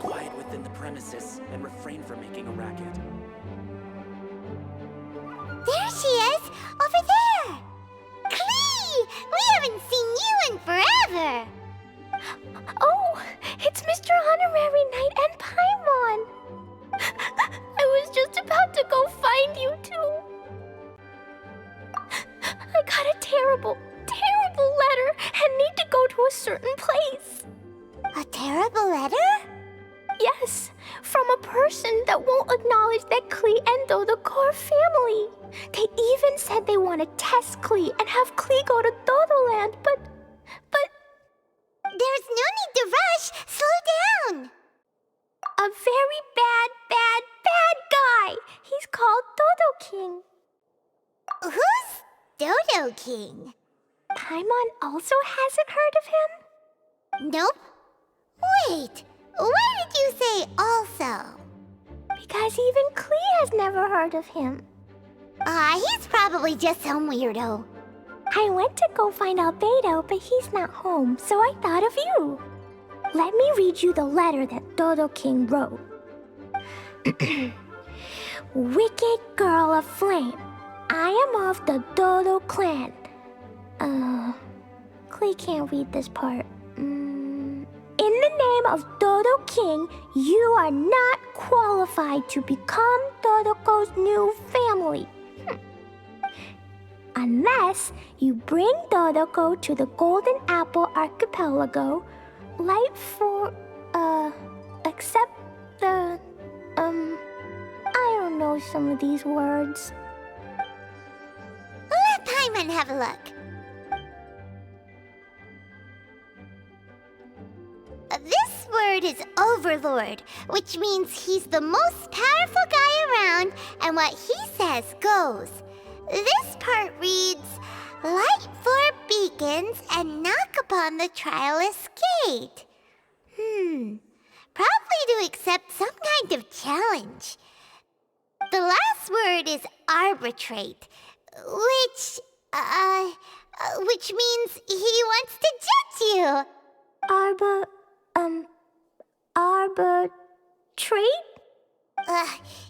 Quiet within the premises and refrain from making a racket. There she is! Over there! Klee! We haven't seen you in forever! Oh, it's Mr. Honorary Knight and Paimon! I was just about to go find you two. I got a terrible, terrible letter and need to go to a certain place. A terrible letter? Yes, from a person that won't acknowledge that Klee and Dodoko are family. They even said they want to test Klee and have Klee go to Dodoland, but... There's no need to rush! Slow down! A very bad, bad, bad guy! He's called Dodo King. Who's Dodo King? Paimon also hasn't heard of him? Nope. Wait, why did you say also? Because even Klee has never heard of him. He's probably just some weirdo. I went to go find Albedo, but he's not home, so I thought of you. Let me read you the letter that Dodo King wrote. Wicked girl of flame, I am of the Dodo clan. Klee can't read this part. In the name of Dodo King, you are not qualified to become Dodoko's new family. Unless you bring Dodoko to the Golden Apple Archipelago, except the, I don't know some of these words. Let Paimon have a look. This word is Overlord, which means he's the most powerful guy around, and what he says goes. This part reads, light 4 beacons and knock upon the trialist gate. Probably to accept some kind of challenge. The last word is arbitrate, which means he wants to judge you. Arbitrate?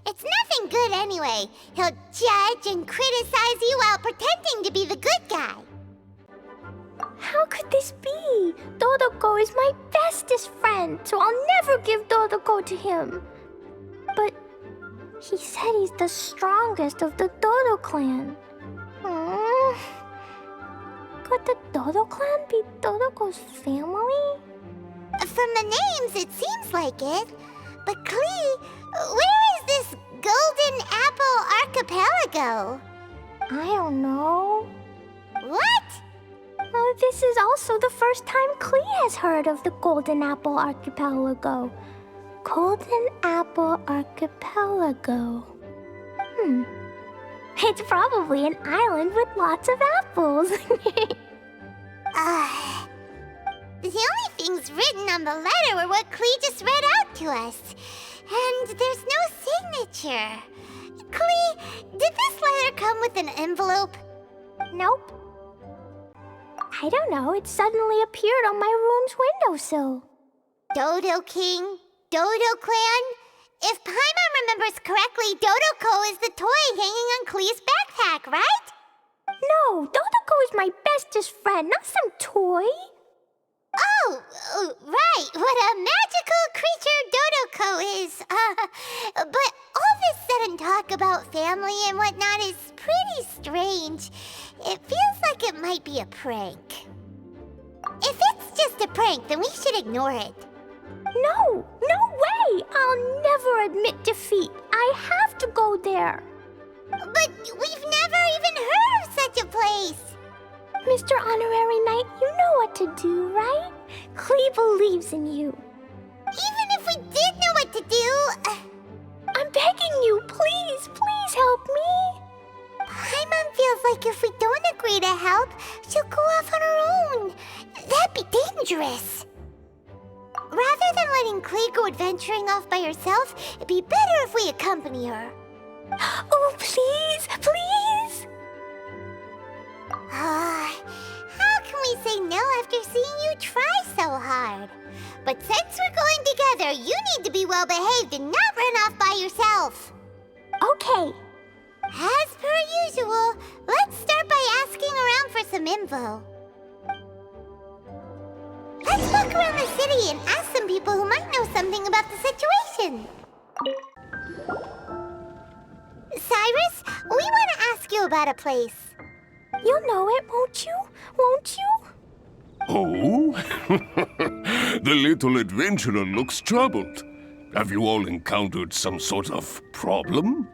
It's nothing good anyway. He'll judge and criticize you while pretending to be the good guy. How could this be? Dodoko is my bestest friend, so I'll never give Dodoko to him. But he said he's the strongest of the Dodo clan. Could the Dodo clan be Dodoko's family? From the names, it seems like it. But Klee, where is this Golden Apple Archipelago? I don't know. What? This is also the first time Klee has heard of the Golden Apple Archipelago. Golden Apple Archipelago. It's probably an island with lots of apples. The only things written on the letter were what Klee just read out to us. And there's no signature. Klee, did this letter come with an envelope? Nope. I don't know, it suddenly appeared on my room's windowsill. Dodo King, Dodo Clan? If Paimon remembers correctly, Dodoko is the toy hanging on Klee's backpack, right? No, Dodoko is my bestest friend, not some toy. Oh, right, what a magical creature Dodoko is. But all this sudden talk about family and whatnot is pretty strange. It feels like it might be a prank. If it's just a prank, then we should ignore it. No way! I'll never admit defeat. I have to go there. But we've never even heard of such a place. Mr. Honorary Knight, you know what to do, right? Klee believes in you. Even if we did know what to do... I'm begging you, please help me. Paimon feels like if we don't agree to help, she'll go off on her own. That'd be dangerous. Rather than letting Klee go adventuring off by herself, it'd be better if we accompany her. Oh, please! How can we say no after seeing you try so hard? But since we're going together, you need to be well behaved and not run off by yourself. Okay. As per usual, let's start by asking around for some info. Let's walk around the city and ask some people who might know something about the situation. Cyrus, we want to ask you about a place. You'll know it, won't you? Won't you? Oh? The little adventurer looks troubled. Have you all encountered some sort of problem?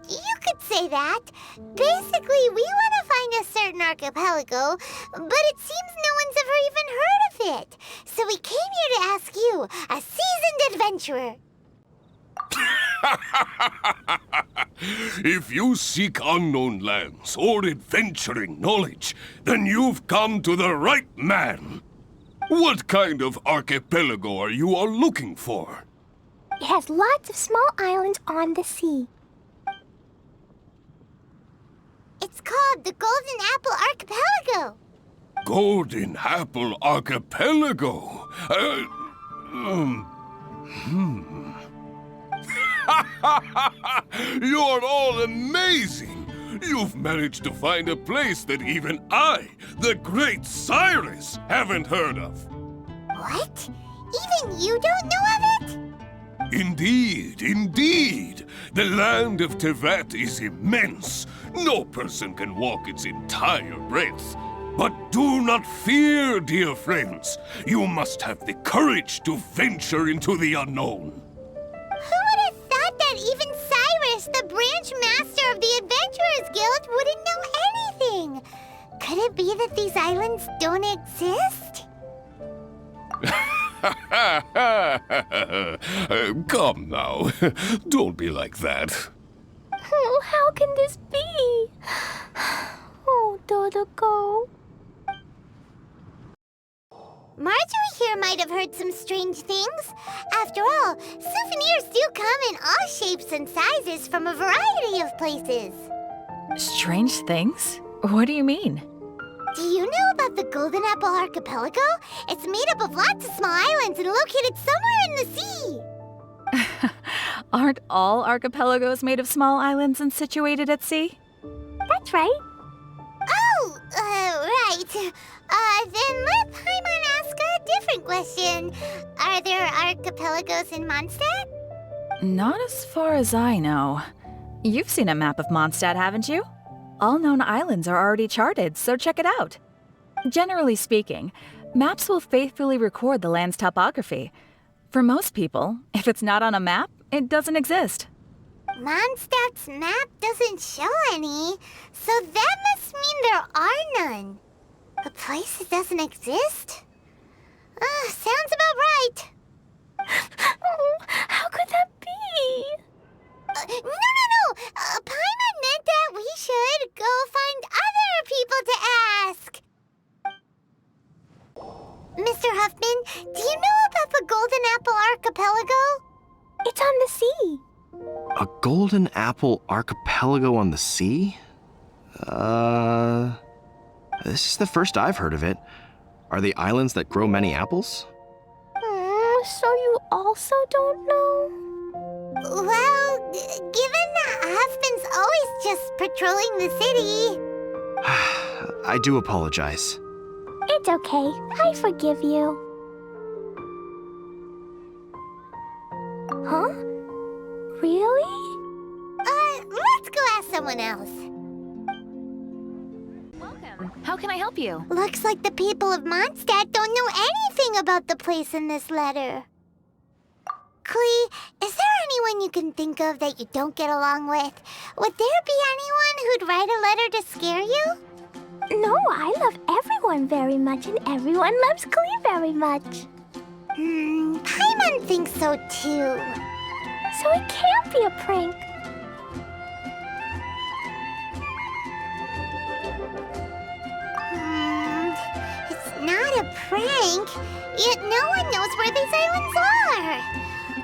You could say that. Basically, we want to find a certain archipelago, but it seems no one's ever even heard of it. So we came here to ask you, a seasoned adventurer. If you seek unknown lands or adventuring knowledge, then you've come to the right man. What kind of archipelago are you all looking for? It has lots of small islands on the sea. It's called the Golden Apple Archipelago. Golden Apple Archipelago? You're all amazing! You've managed to find a place that even I, the great Cyrus, haven't heard of. What? Even you don't know of it? Indeed, indeed. The land of Tevat is immense. No person can walk its entire breadth. But do not fear, dear friends. You must have the courage to venture into the unknown. Who would have thought that even Cyrus, the branch master of the Adventurers Guild, wouldn't know anything? Could it be that these islands don't exist? Come now. Don't be like that. Oh, how can this be? Oh, Dodoko. Marjorie here might have heard some strange things. After all, souvenirs do come in all shapes and sizes from a variety of places. Strange things? What do you mean? Do you know about the Golden Apple Archipelago? It's made up of lots of small islands and located somewhere in the sea. Aren't all archipelagos made of small islands and situated at sea? That's right. Oh, right. Then let Paimon ask a different question. Are there archipelagos in Mondstadt? Not as far as I know. You've seen a map of Mondstadt, haven't you? All known islands are already charted, so check it out. Generally speaking, maps will faithfully record the land's topography. For most people, if it's not on a map, it doesn't exist. Mondstadt's map doesn't show any, so that must mean there are none. A place that doesn't exist? Sounds about right. Oh, how could that be? No. Paimon meant that we should go find other people to ask. Mr. Huffman, do you know about the Golden Apple Archipelago? It's on the sea. A golden apple archipelago on the sea? This is the first I've heard of it. Are the islands that grow many apples? So you also don't know? Well, given that Huffman's always just patrolling the city. I do apologize. It's okay. I forgive you. Huh? Really? Let's go ask someone else. Welcome. How can I help you? Looks like the people of Mondstadt don't know anything about the place in this letter. Klee, is there anyone you can think of that you don't get along with? Would there be anyone who'd write a letter to scare you? No, I love everyone very much, and everyone loves Klee very much. Paimon thinks so too. So it can't be a prank. It's not a prank, yet no one knows where these islands are.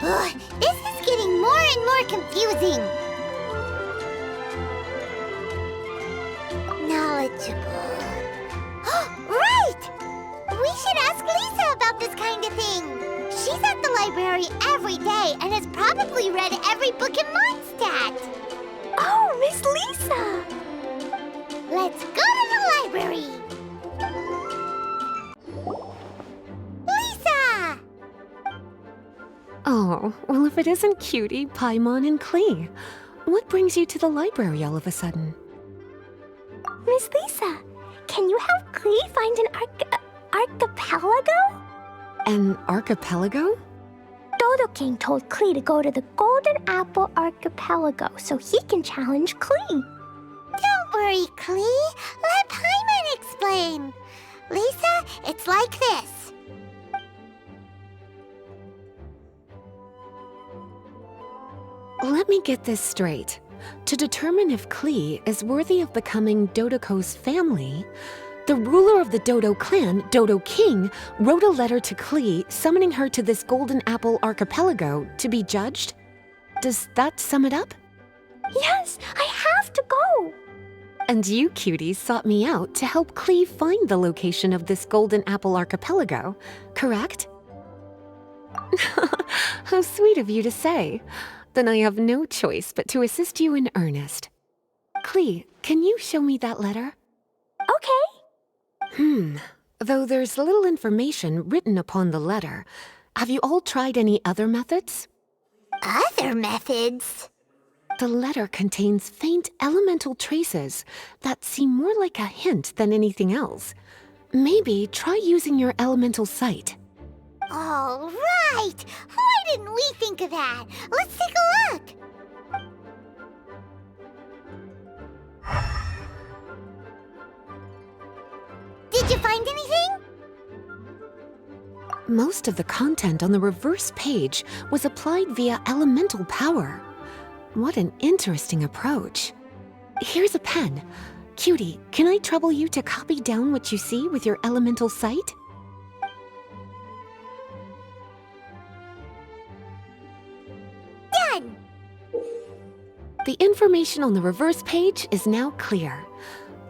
Ugh, this is getting more and more confusing. Knowledgeable. Right! We should ask Lisa about this Klee's at the library every day and has probably read every book in Mondstadt. Oh, Miss Lisa! Let's go to the library. Lisa! Oh, well, if it isn't Cutie, Paimon, and Klee. What brings you to the library all of a sudden? Miss Lisa, can you help Klee find an archipelago? An archipelago? Dodo King told Klee to go to the Golden Apple Archipelago so he can challenge Klee. Don't worry, Klee. Let Paimon explain. Lisa, it's like this. Let me get this straight. To determine if Klee is worthy of becoming Dodoco's family, the ruler of the Dodo clan, Dodo King, wrote a letter to Klee summoning her to this Golden Apple Archipelago to be judged. Does that sum it up? Yes, I have to go. And you, cuties, sought me out to help Klee find the location of this Golden Apple Archipelago, correct? How sweet of you to say. Then I have no choice but to assist you in earnest. Klee, can you show me that letter? Okay. Though there's little information written upon the letter, have you all tried any other methods? Other methods? The letter contains faint elemental traces that seem more like a hint than anything else. Maybe try using your elemental sight. All right. Why didn't we think of that? Let's take a look. Did you find anything? Most of the content on the reverse page was applied via elemental power. What an interesting approach. Here's a pen. Cutie, can I trouble you to copy down what you see with your elemental sight? Done. The information on the reverse page is now clear.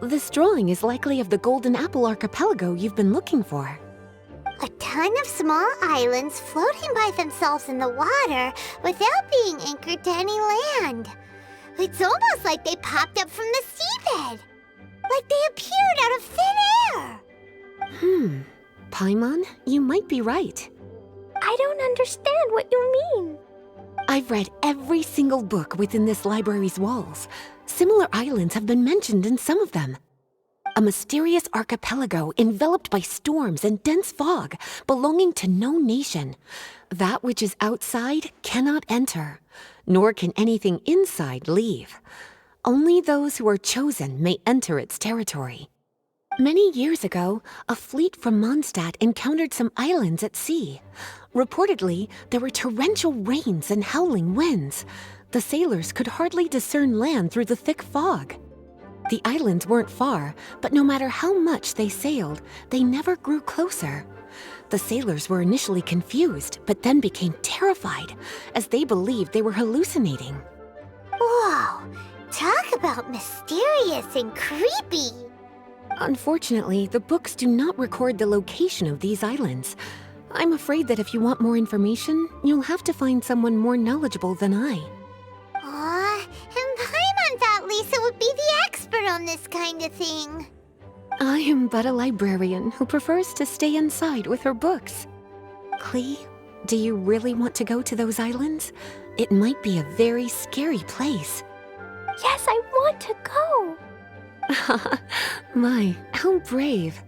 This drawing is likely of the Golden Apple Archipelago you've been looking for. A ton of small islands floating by themselves in the water without being anchored to any land. It's almost like they popped up from the seabed. Like they appeared out of thin air. Paimon, you might be right. I don't understand what you mean. I've read every single book within this library's walls. Similar islands have been mentioned in some of them. A mysterious archipelago enveloped by storms and dense fog, belonging to no nation. That which is outside cannot enter, nor can anything inside leave. Only those who are chosen may enter its territory. Many years ago, a fleet from Mondstadt encountered some islands at sea. Reportedly, there were torrential rains and howling winds. The sailors could hardly discern land through the thick fog. The islands weren't far, but no matter how much they sailed, they never grew closer. The sailors were initially confused, but then became terrified, as they believed they were hallucinating. Whoa, talk about mysterious and creepy. Unfortunately, the books do not record the location of these islands. I'm afraid that if you want more information, you'll have to find someone more knowledgeable than I. Aw, and Paimon thought Lisa would be the expert on this kind of thing. I am but a librarian who prefers to stay inside with her books. Klee, do you really want to go to those islands? It might be a very scary place. Yes, I want to go. My, how brave.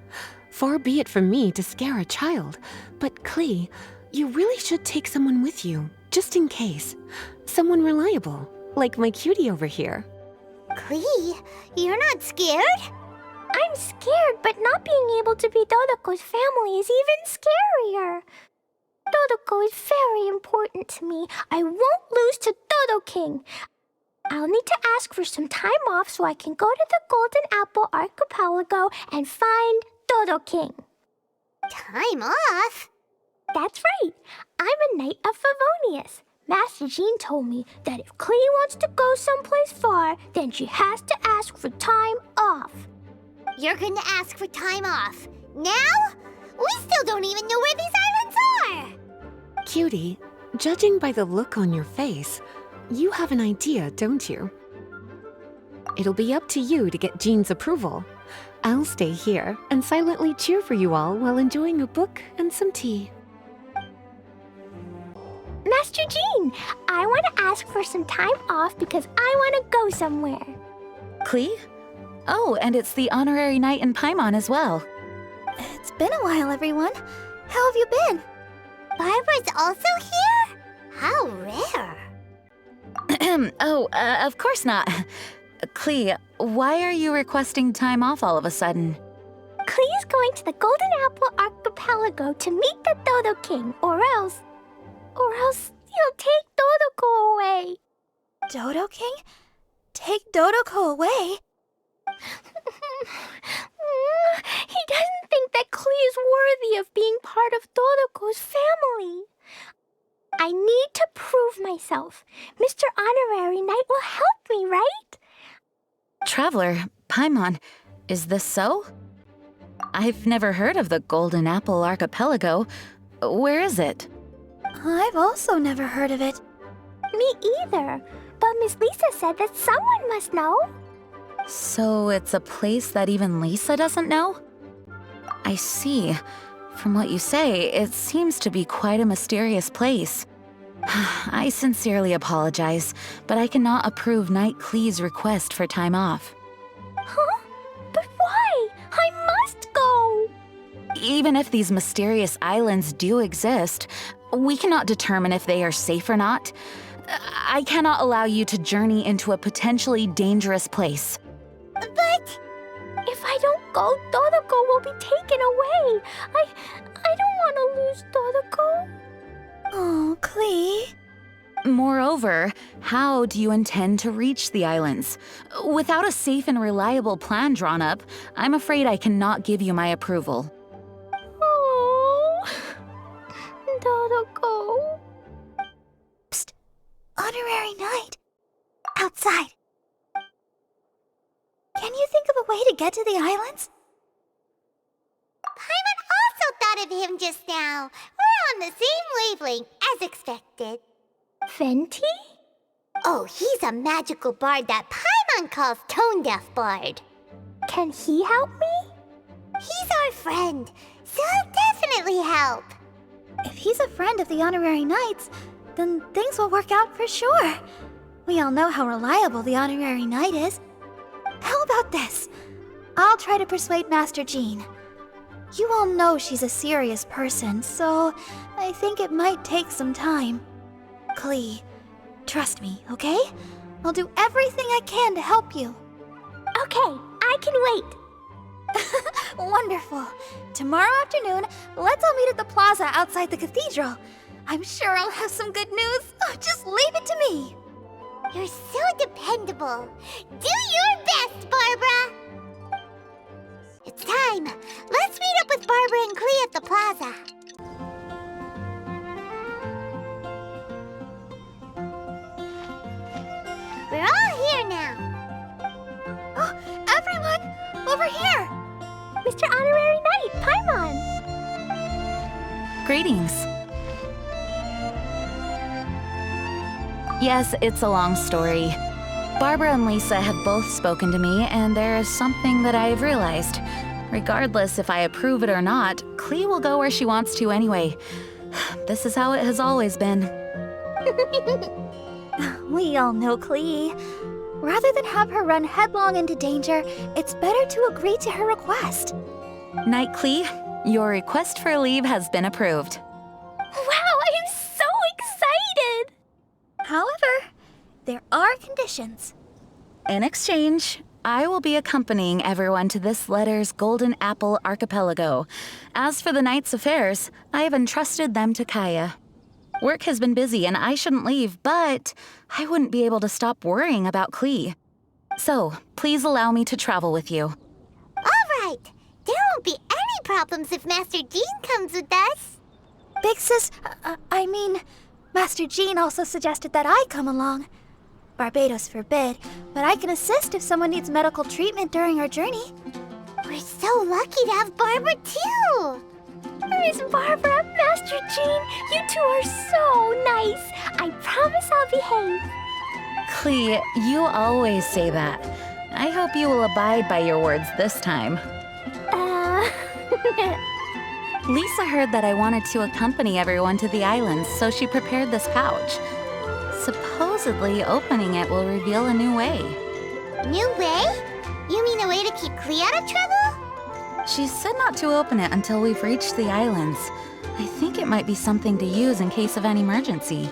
Far be it from me to scare a child, but Klee, you really should take someone with you, just in case. Someone reliable, like my cutie over here. Klee, you're not scared? I'm scared, but not being able to be Dodoco's family is even scarier. Dodoco is very important to me. I won't lose to Dodo King. I'll need to ask for some time off so I can go to the Golden Apple Archipelago and find Dodo King. Time off? That's right. I'm a Knight of Favonius. Master Jean told me that if Klee wants to go someplace far, then she has to ask for time off. You're gonna ask for time off. Now? We still don't even know where these islands are. Cutie, judging by the look on your face, you have an idea, don't you? It'll be up to you to get Jean's approval. I'll stay here and silently cheer for you all while enjoying a book and some tea. Master Jean, I want to ask for some time off because I want to go somewhere. Klee? Oh, and it's the honorary knight in Paimon as well. It's been a while, everyone. How have you been? Barbara's also here? How rare. Of course not. Klee, why are you requesting time off all of a sudden? Klee's going to the Golden Apple Archipelago to meet the Dodo King, or else he'll take Dodoko away. Dodo King? Take Dodoko away? He doesn't think that Klee is worthy of being part of Dodoko's family. I need to prove myself. Mr. Honorary Knight will help me, right? Traveler, Paimon, is this so? I've never heard of the Golden Apple Archipelago. Where is it? I've also never heard of it. Me either. But Miss Lisa said that someone must know. So it's a place that even Lisa doesn't know? I see. From what you say, it seems to be quite a mysterious place. I sincerely apologize, but I cannot approve Knight Klee's request for time off. Huh? But why? I must go! Even if these mysterious islands do exist, we cannot determine if they are safe or not. I cannot allow you to journey into a potentially dangerous place. But if I don't go, Dodoko will be taken away. I don't want to lose Dodoko. Oh, Klee. Moreover, how do you intend to reach the islands? Without a safe and reliable plan drawn up, I'm afraid I cannot give you my approval. Oh, Dodoko. Psst. Honorary Knight. Outside. Can you think of a way to get to the islands? Paimon also thought of him just now. We're on the same wavelength as expected. Fenty? Oh, he's a magical bard that Paimon calls Tone Deaf Bard. Can he help me? He's our friend, so he'll definitely help. If he's a friend of the Honorary Knights, then things will work out for sure. We all know how reliable the Honorary Knight is. How about this? I'll try to persuade Master Jean. You all know she's a serious person, so I think it might take some time. Klee, trust me, okay? I'll do everything I can to help you. Okay, I can wait. Wonderful. Tomorrow afternoon, let's all meet at the plaza outside the cathedral. I'm sure I'll have some good news. Oh, just leave it to me. You're so dependable. Do your best, Barbara! It's time. Let's meet up with Barbara and Klee at the plaza. We're all here now. Oh, everyone, over here. Mr. Honorary Knight, Paimon. Greetings. Yes, it's a long story. Barbara and Lisa have both spoken to me, and there is something that I have realized. Regardless if I approve it or not, Klee will go where she wants to anyway. This is how it has always been. We all know Klee. Rather than have her run headlong into danger, it's better to agree to her request. Knight Klee, your request for leave has been approved. Wow, I'm so excited! However, there are conditions. In exchange, I will be accompanying everyone to this letter's Golden Apple Archipelago. As for the Knight's affairs, I have entrusted them to Kaya. Work has been busy and I shouldn't leave, but I wouldn't be able to stop worrying about Klee. So, please allow me to travel with you. All right. There won't be any problems if Master Jean comes with us. Big Sis, I mean, Master Jean also suggested that I come along. Barbados forbid, but I can assist if someone needs medical treatment during our journey. We're so lucky to have Barbara, too. Miss Barbara, Master Jean, you two are so nice. I promise I'll behave. Klee, you always say that. I hope you will abide by your words this time. Lisa heard that I wanted to accompany everyone to the islands, so she prepared this pouch. Supposedly, opening it will reveal a new way. New way? You mean a way to keep Klee out of trouble? She said not to open it until we've reached the islands. I think it might be something to use in case of an emergency.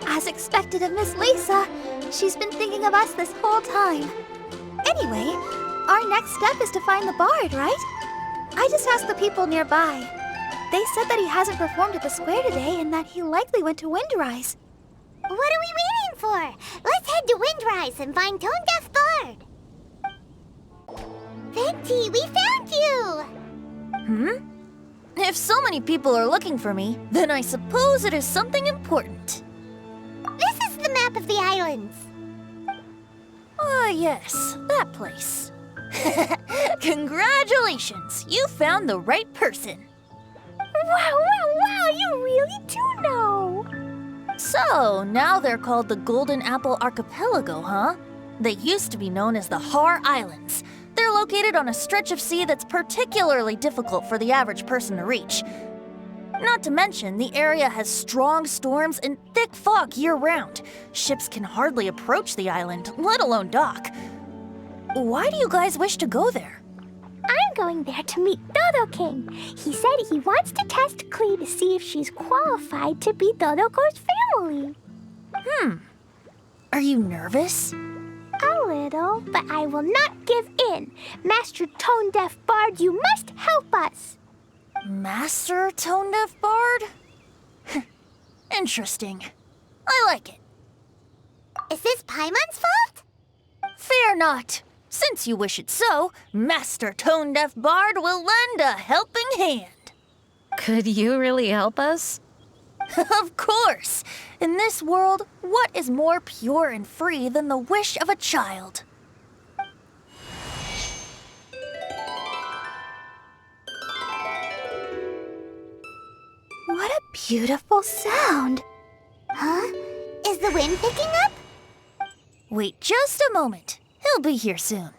As expected of Miss Lisa, she's been thinking of us this whole time. Anyway, our next step is to find the bard, right? I just asked the people nearby. They said that he hasn't performed at the square today and that he likely went to Windrise. What are we waiting for? Let's head to Windrise and find Tone Deaf Bard. Venti, we found you! If so many people are looking for me, then I suppose it is something important. This is the map of the islands. Ah, yes, that place. Congratulations, you found the right person. Wow, you really do know. So, now they're called the Golden Apple Archipelago, huh? They used to be known as the Har Islands. They're located on a stretch of sea that's particularly difficult for the average person to reach. Not to mention, the area has strong storms and thick fog year-round. Ships can hardly approach the island, let alone dock. Why do you guys wish to go there? I'm going there to meet Dodo King. He said he wants to test Klee to see if she's qualified to be Dodoko's family. Are you nervous? A little, but I will not give in. Master Tone Deaf Bard, you must help us. Master Tone Deaf Bard? Interesting. I like it. Is this Paimon's fault? Fear not. Since you wish it so, Master Tone Deaf Bard will lend a helping hand. Could you really help us? Of course! In this world, what is more pure and free than the wish of a child? What a beautiful sound. Huh? Is the wind picking up? Wait just a moment. He'll be here soon.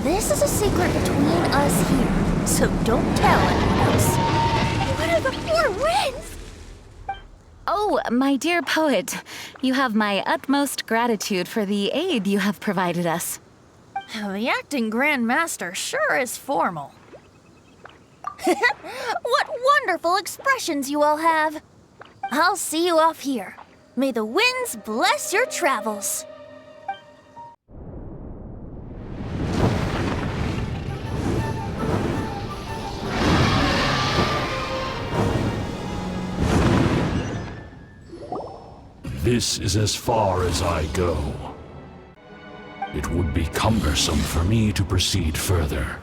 This is a secret between us here, so don't tell anyone else. What are the four winds? Oh, my dear poet, you have my utmost gratitude for the aid you have provided us. The acting Grand Master sure is formal. What wonderful expressions you all have. I'll see you off here. May the winds bless your travels. This is as far as I go. It would be cumbersome for me to proceed further.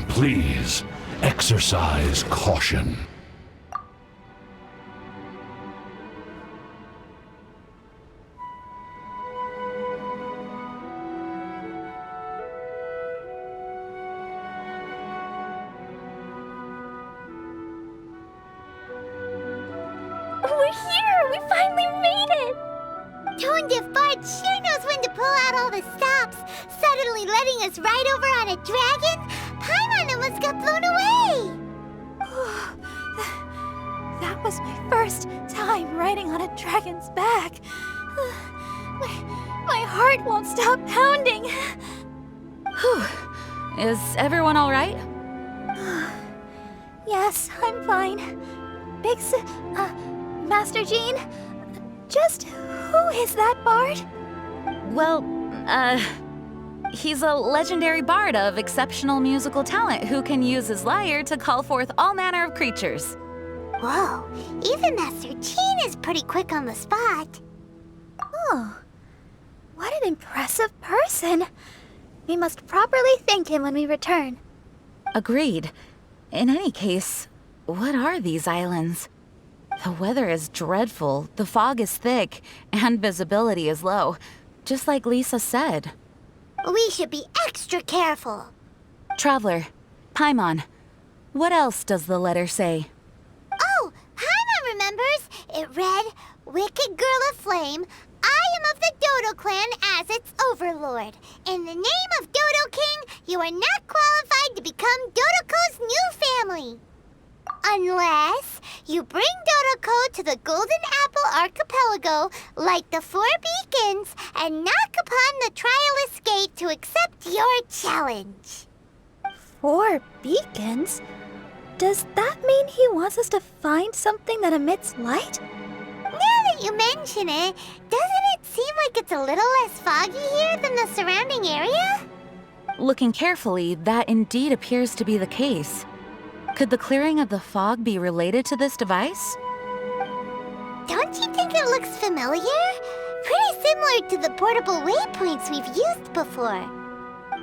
Please, exercise caution. We're here! We finally made it! Tone Deaf Bard sure knows when to pull out all the stops. Suddenly letting us ride over on a dragon? Paimon almost got blown away! That was my first time riding on a dragon's back. My heart won't stop pounding. Whew. Is everyone all right? Yes, I'm fine. Master Jean, just who is that bard? Well, he's a legendary bard of exceptional musical talent who can use his lyre to call forth all manner of creatures. Whoa, even Master Jean is pretty quick on the spot. Oh, what an impressive person. We must properly thank him when we return. Agreed. In any case, what are these islands? The weather is dreadful, the fog is thick, and visibility is low, just like Lisa said. We should be extra careful. Traveler, Paimon, what else does the letter say? Oh, Paimon remembers. It read, Wicked Girl of Flame, I am of the Dodo clan as its overlord. In the name of Dodo King, you are not qualified to become Dodoko's new family. Unless you bring Dodoko to the Golden Apple Archipelago, light the 4 beacons, and knock upon the Trialist Gate to accept your challenge. 4 beacons? Does that mean he wants us to find something that emits light? Now that you mention it, doesn't it seem like it's a little less foggy here than the surrounding area? Looking carefully, that indeed appears to be the case. Could the clearing of the fog be related to this device? Don't you think it looks familiar? Pretty similar to the portable waypoints we've used before.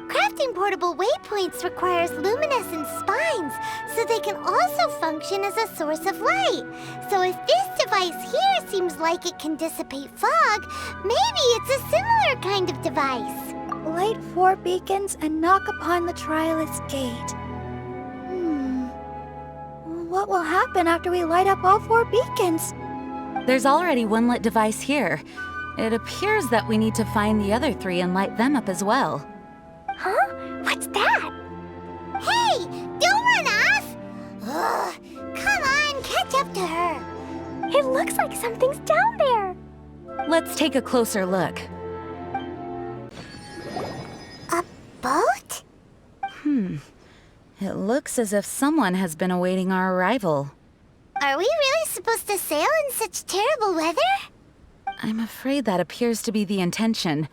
Crafting portable waypoints requires luminescent spines, so they can also function as a source of light. So if this device here seems like it can dissipate fog, maybe it's a similar kind of device. Light 4 beacons and knock upon the Trialist Gate. What will happen after we light up all 4 beacons? There's already one lit device here. It appears that we need to find the other 3 and light them up as well. Huh? What's that? Hey, don't run off! Ugh, come on, catch up to her. It looks like something's down there. Let's take a closer look. A boat? It looks as if someone has been awaiting our arrival. Are we really supposed to sail in such terrible weather? I'm afraid that appears to be the intention.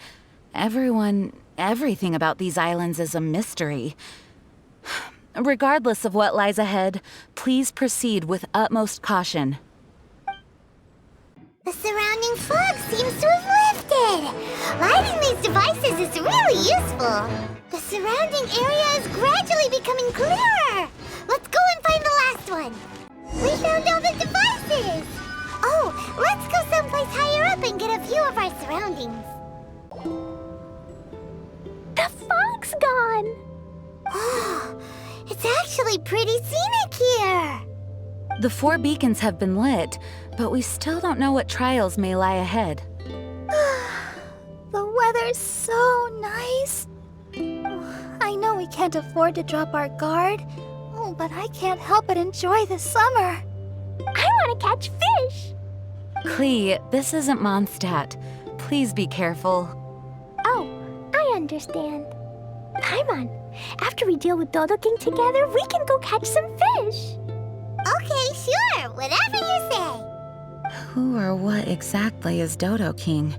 Everything about these islands is a mystery. Regardless of what lies ahead, please proceed with utmost caution. The surrounding fog seems to have lifted. Lighting these devices is really useful. The surrounding area is gradually becoming clearer. Let's go and find the last one. We found all the devices. Oh, let's go someplace higher up and get a view of our surroundings. The fog's gone. Oh, it's actually pretty scenic here. The 4 beacons have been lit, but we still don't know what trials may lie ahead. The weather's so nice. I know we can't afford to drop our guard, but I can't help but enjoy the summer. I want to catch fish. Klee, this isn't Mondstadt. Please be careful. Oh, I understand. Paimon, after we deal with Dodo King together, we can go catch some fish. Okay, sure, whatever you say. Who or what exactly is Dodo King?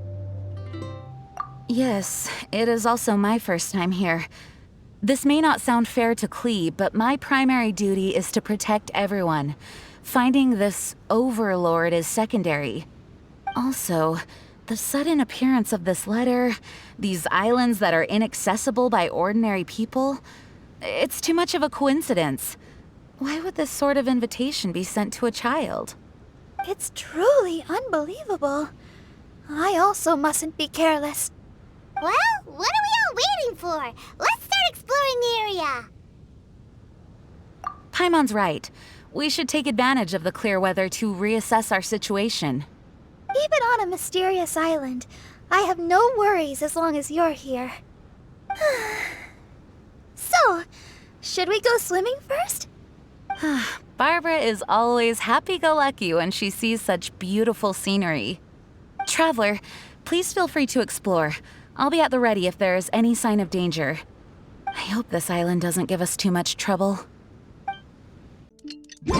Yes, it is also my first time here. This may not sound fair to Klee, but my primary duty is to protect everyone. Finding this overlord is secondary. Also, the sudden appearance of this letter, these islands that are inaccessible by ordinary people, it's too much of a coincidence. Why would this sort of invitation be sent to a child? It's truly unbelievable. I also mustn't be careless. Well, what are we all waiting for? Let's start exploring the area. Paimon's right. We should take advantage of the clear weather to reassess our situation. Even on a mysterious island, I have no worries as long as you're here. So, should we go swimming first? Barbara is always happy-go-lucky when she sees such beautiful scenery. Traveler, please feel free to explore. I'll be at the ready if there is any sign of danger. I hope this island doesn't give us too much trouble. The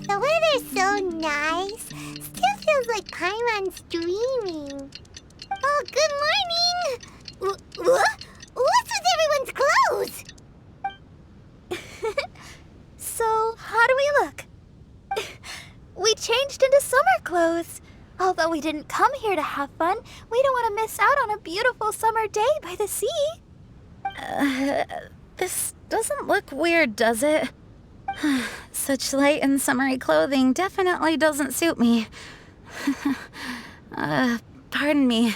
weather's so nice. Still feels like Paimon's dreaming. Oh, good morning! What's with everyone's clothes? So, how do we look? We changed into summer clothes. Although we didn't come here to have fun, we don't want to miss out on a beautiful summer day by the sea. This doesn't look weird, does it? Such light and summery clothing definitely doesn't suit me. Pardon me.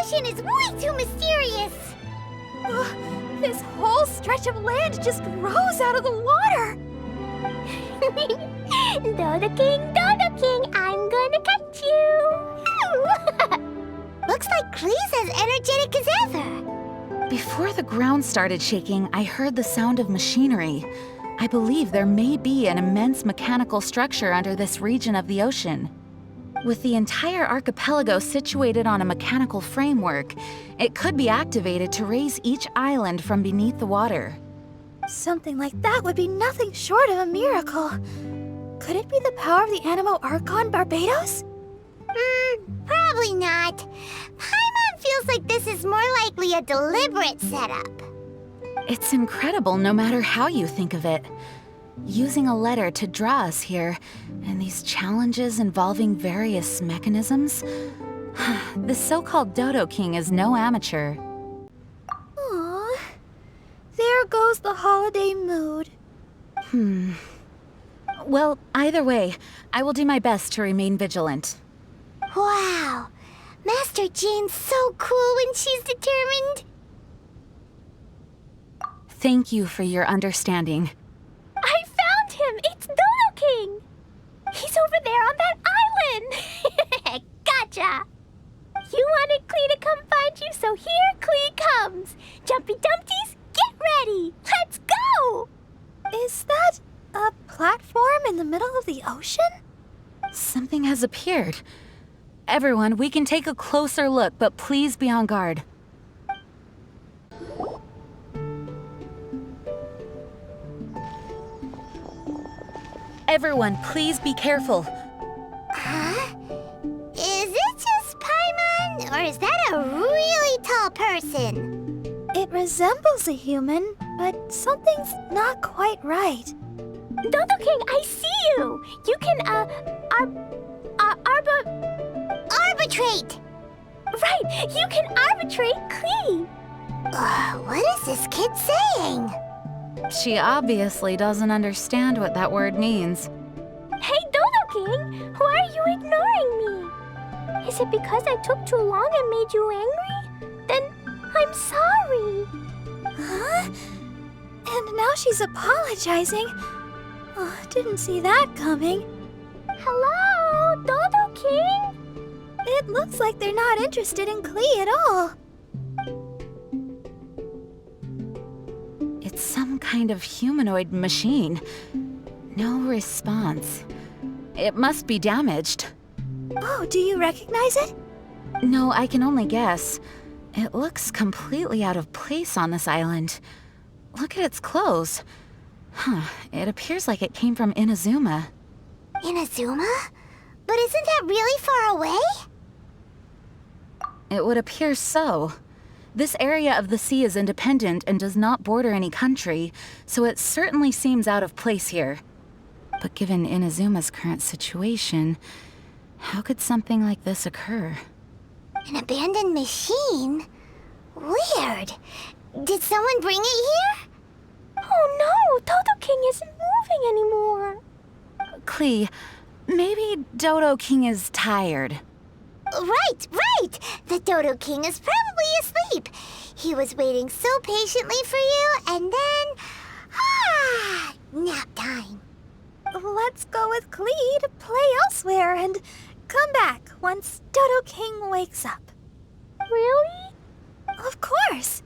ocean is way too mysterious. This whole stretch of land just rose out of the water. Dodo King, I'm gonna catch you. Looks like Klee's as energetic as ever. Before the ground started shaking, I heard the sound of machinery. I believe there may be an immense mechanical structure under this region of the ocean. With the entire archipelago situated on a mechanical framework, it could be activated to raise each island from beneath the water. Something like that would be nothing short of a miracle. Could it be the power of the Animo Archon Barbados? Probably not. Paimon feels like this is more likely a deliberate setup. It's incredible no matter how you think of it. Using a letter to draw us here, and these challenges involving various mechanisms. The so-called Dodo King is no amateur. Aww. There goes the holiday mood. Well, either way, I will do my best to remain vigilant. Wow. Master Jean's so cool when she's determined. Thank you for your understanding. I found him! It's Dodo King! He's over there on that island! Gotcha! You wanted Klee to come find you, so here Klee comes! Jumpy Dumpties, get ready! Let's go! Is that a platform in the middle of the ocean? Something has appeared. Everyone, we can take a closer look, but please be on guard. Everyone, please be careful. Huh? Is it just Paimon, or is that a really tall person? It resembles a human, but something's not quite right. Dodo King, I see you! You can, Arbitrate! Right, you can arbitrate Klee! What is this kid saying? She obviously doesn't understand what that word means. Hey, Dodo King! Why are you ignoring me? Is it because I took too long and made you angry? Then I'm sorry. Huh? And now she's apologizing. Oh, didn't see that coming. Hello, Dodo King? It looks like they're not interested in Klee at all. It's some kind of humanoid machine. No response. It must be damaged. Oh, do you recognize it? No, I can only guess. It looks completely out of place on this island. Look at its clothes. It appears like it came from Inazuma. Inazuma? But isn't that really far away? It would appear so. This area of the sea is independent and does not border any country, so it certainly seems out of place here. But given Inazuma's current situation, how could something like this occur? An abandoned machine? Weird. Did someone bring it here? Oh no, Dodo King isn't moving anymore. Klee, maybe Dodo King is tired. Right! The Dodo King is probably asleep. He was waiting so patiently for you, and then... nap time. Let's go with Klee to play elsewhere and come back once Dodo King wakes up. Really? Of course.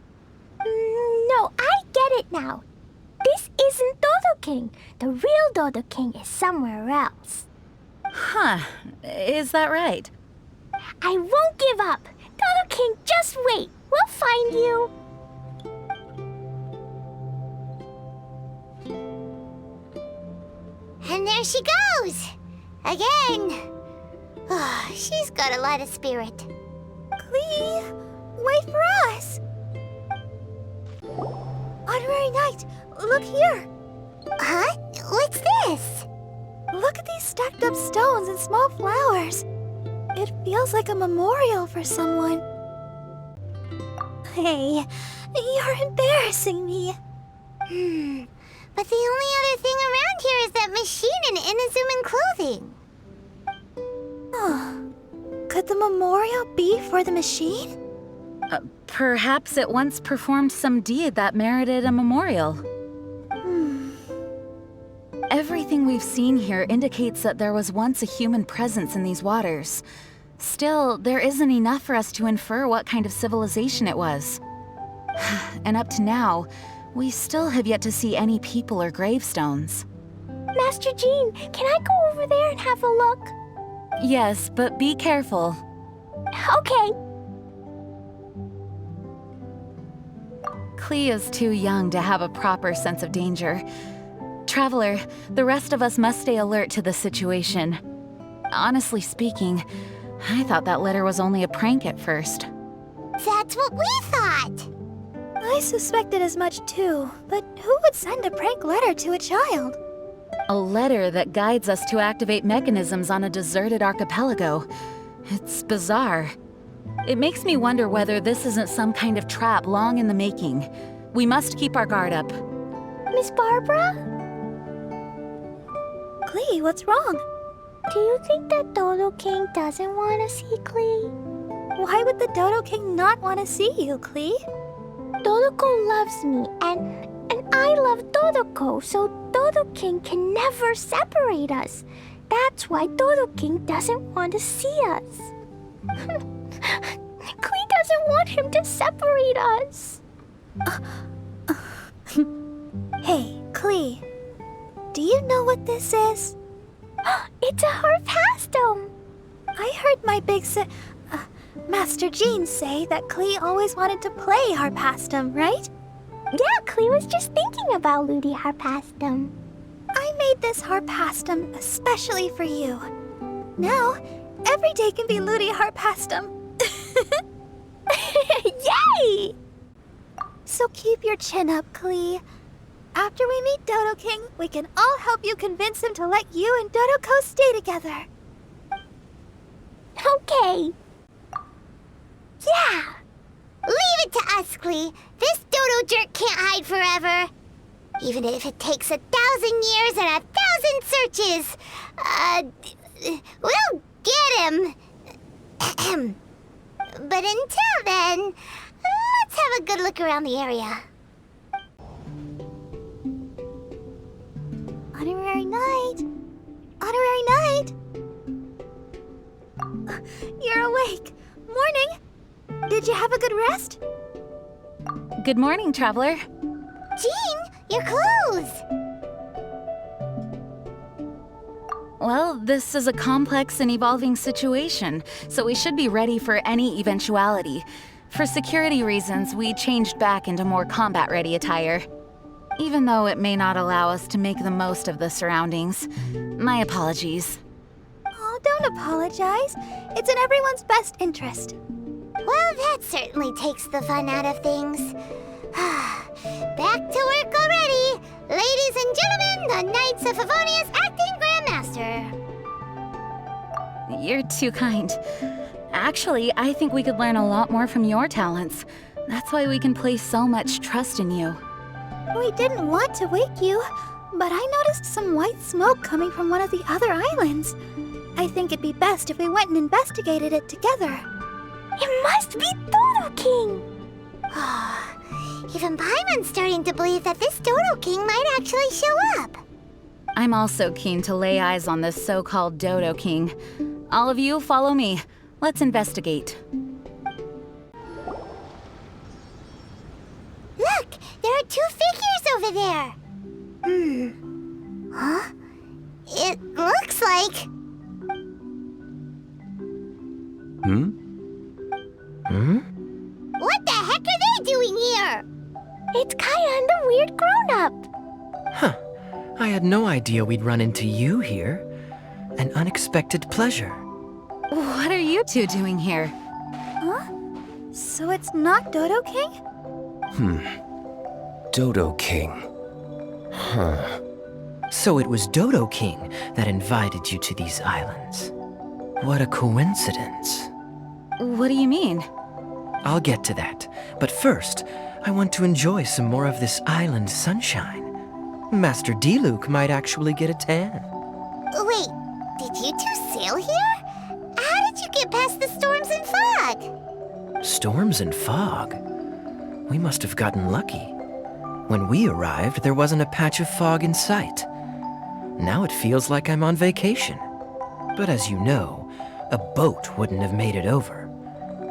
No, I get it now. This isn't Dodo King. The real Dodo King is somewhere else. Huh, is that right? I won't give up. Dodo King, just wait. We'll find you. And there she goes! Again! Oh, she's got a lot of spirit. Klee, wait for us! Honorary Knight, look here! Huh? What's this? Look at these stacked up stones and small flowers. It feels like a memorial for someone. Hey, you're embarrassing me. But the only other thing around here is that machine in Inazuman clothing. Oh, could the memorial be for the machine? Perhaps it once performed some deed that merited a memorial. Everything we've seen here indicates that there was once a human presence in these waters. Still, there isn't enough for us to infer what kind of civilization it was. And up to now, we still have yet to see any people or gravestones. Master Jean, can I go over there and have a look? Yes, but be careful. Okay. Klee is too young to have a proper sense of danger. Traveler, the rest of us must stay alert to the situation. Honestly speaking, I thought that letter was only a prank at first. That's what we thought! I suspected as much too, but who would send a prank letter to a child? A letter that guides us to activate mechanisms on a deserted archipelago. It's bizarre. It makes me wonder whether this isn't some kind of trap long in the making. We must keep our guard up. Miss Barbara? Klee, what's wrong? Do you think that Dodo King doesn't want to see Klee? Why would the Dodo King not want to see you, Klee? Dodoko loves me, and I love Dodoko, so Dodo King can never separate us. That's why Dodo King doesn't want to see us. Klee doesn't want him to separate us. Hey, Klee, do you know what this is? It's a harpastum. I heard my big Master Jean say that Klee always wanted to play harpastum, right? Yeah, Klee was just thinking about Ludi harpastum. I made this harpastum especially for you. Now, every day can be Ludi harpastum. Yay! So keep your chin up, Klee. After we meet Dodo King, we can all help you convince him to let you and Dodoko stay together. Okay. Yeah! Leave it to us, Klee. This Dodo jerk can't hide forever. Even if it takes 1,000 years and 1,000 searches. We'll get him. But until then, let's have a good look around the area. Honorary night. Honorary night. You're awake. Morning. Did you have a good rest? Good morning, Traveler. Jean, your clothes! Well, this is a complex and evolving situation, so we should be ready for any eventuality. For security reasons, we changed back into more combat-ready attire. Even though it may not allow us to make the most of the surroundings. My apologies. Oh, don't apologize. It's in everyone's best interest. Well, that certainly takes the fun out of things. Back to work already! Ladies and gentlemen, the Knights of Favonius Acting Grandmaster! You're too kind. Actually, I think we could learn a lot more from your talents. That's why we can place so much trust in you. We didn't want to wake you, but I noticed some white smoke coming from one of the other islands. I think it'd be best if we went and investigated it together. It must be Dodo King! Even Paimon's starting to believe that this Dodo King might actually show up. I'm also keen to lay eyes on this so-called Dodo King. All of you, follow me. Let's investigate. Look! There are 2 figures over there! Huh? It looks like... What the heck are they doing here? It's Kaya and the weird grown-up. Huh. I had no idea we'd run into you here. An unexpected pleasure. What are you two doing here? Huh? So it's not Dodo King? Dodo King. Huh. So it was Dodo King that invited you to these islands. What a coincidence. What do you mean? I'll get to that. But first, I want to enjoy some more of this island sunshine. Master D-Luke might actually get a tan. Wait, did you 2 sail here? How did you get past the storms and fog? Storms and fog? We must have gotten lucky. When we arrived, there wasn't a patch of fog in sight. Now it feels like I'm on vacation. But as you know, a boat wouldn't have made it over.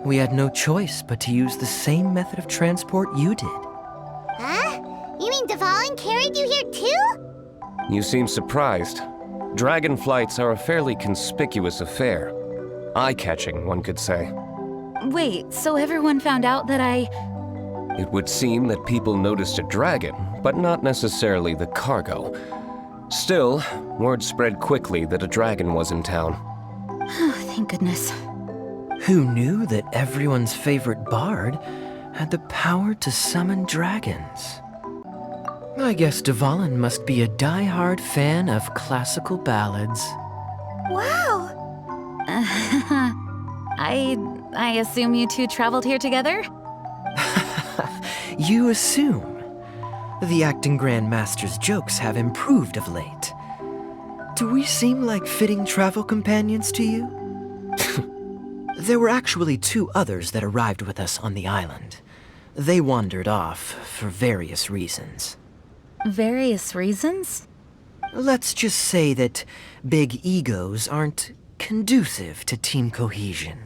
We had no choice but to use the same method of transport you did. Huh? You mean Dvalin carried you here too? You seem surprised. Dragon flights are a fairly conspicuous affair. Eye-catching, one could say. Wait, so everyone found out that I... It would seem that people noticed a dragon, but not necessarily the cargo. Still, word spread quickly that a dragon was in town. Thank goodness. Who knew that everyone's favorite bard had the power to summon dragons? I guess Dvalin must be a die-hard fan of classical ballads. Wow! I assume you two traveled here together? You assume. The acting grandmaster's jokes have improved of late. Do we seem like fitting travel companions to you? There were actually 2 others that arrived with us on the island. They wandered off for various reasons. Various reasons? Let's just say that big egos aren't conducive to team cohesion.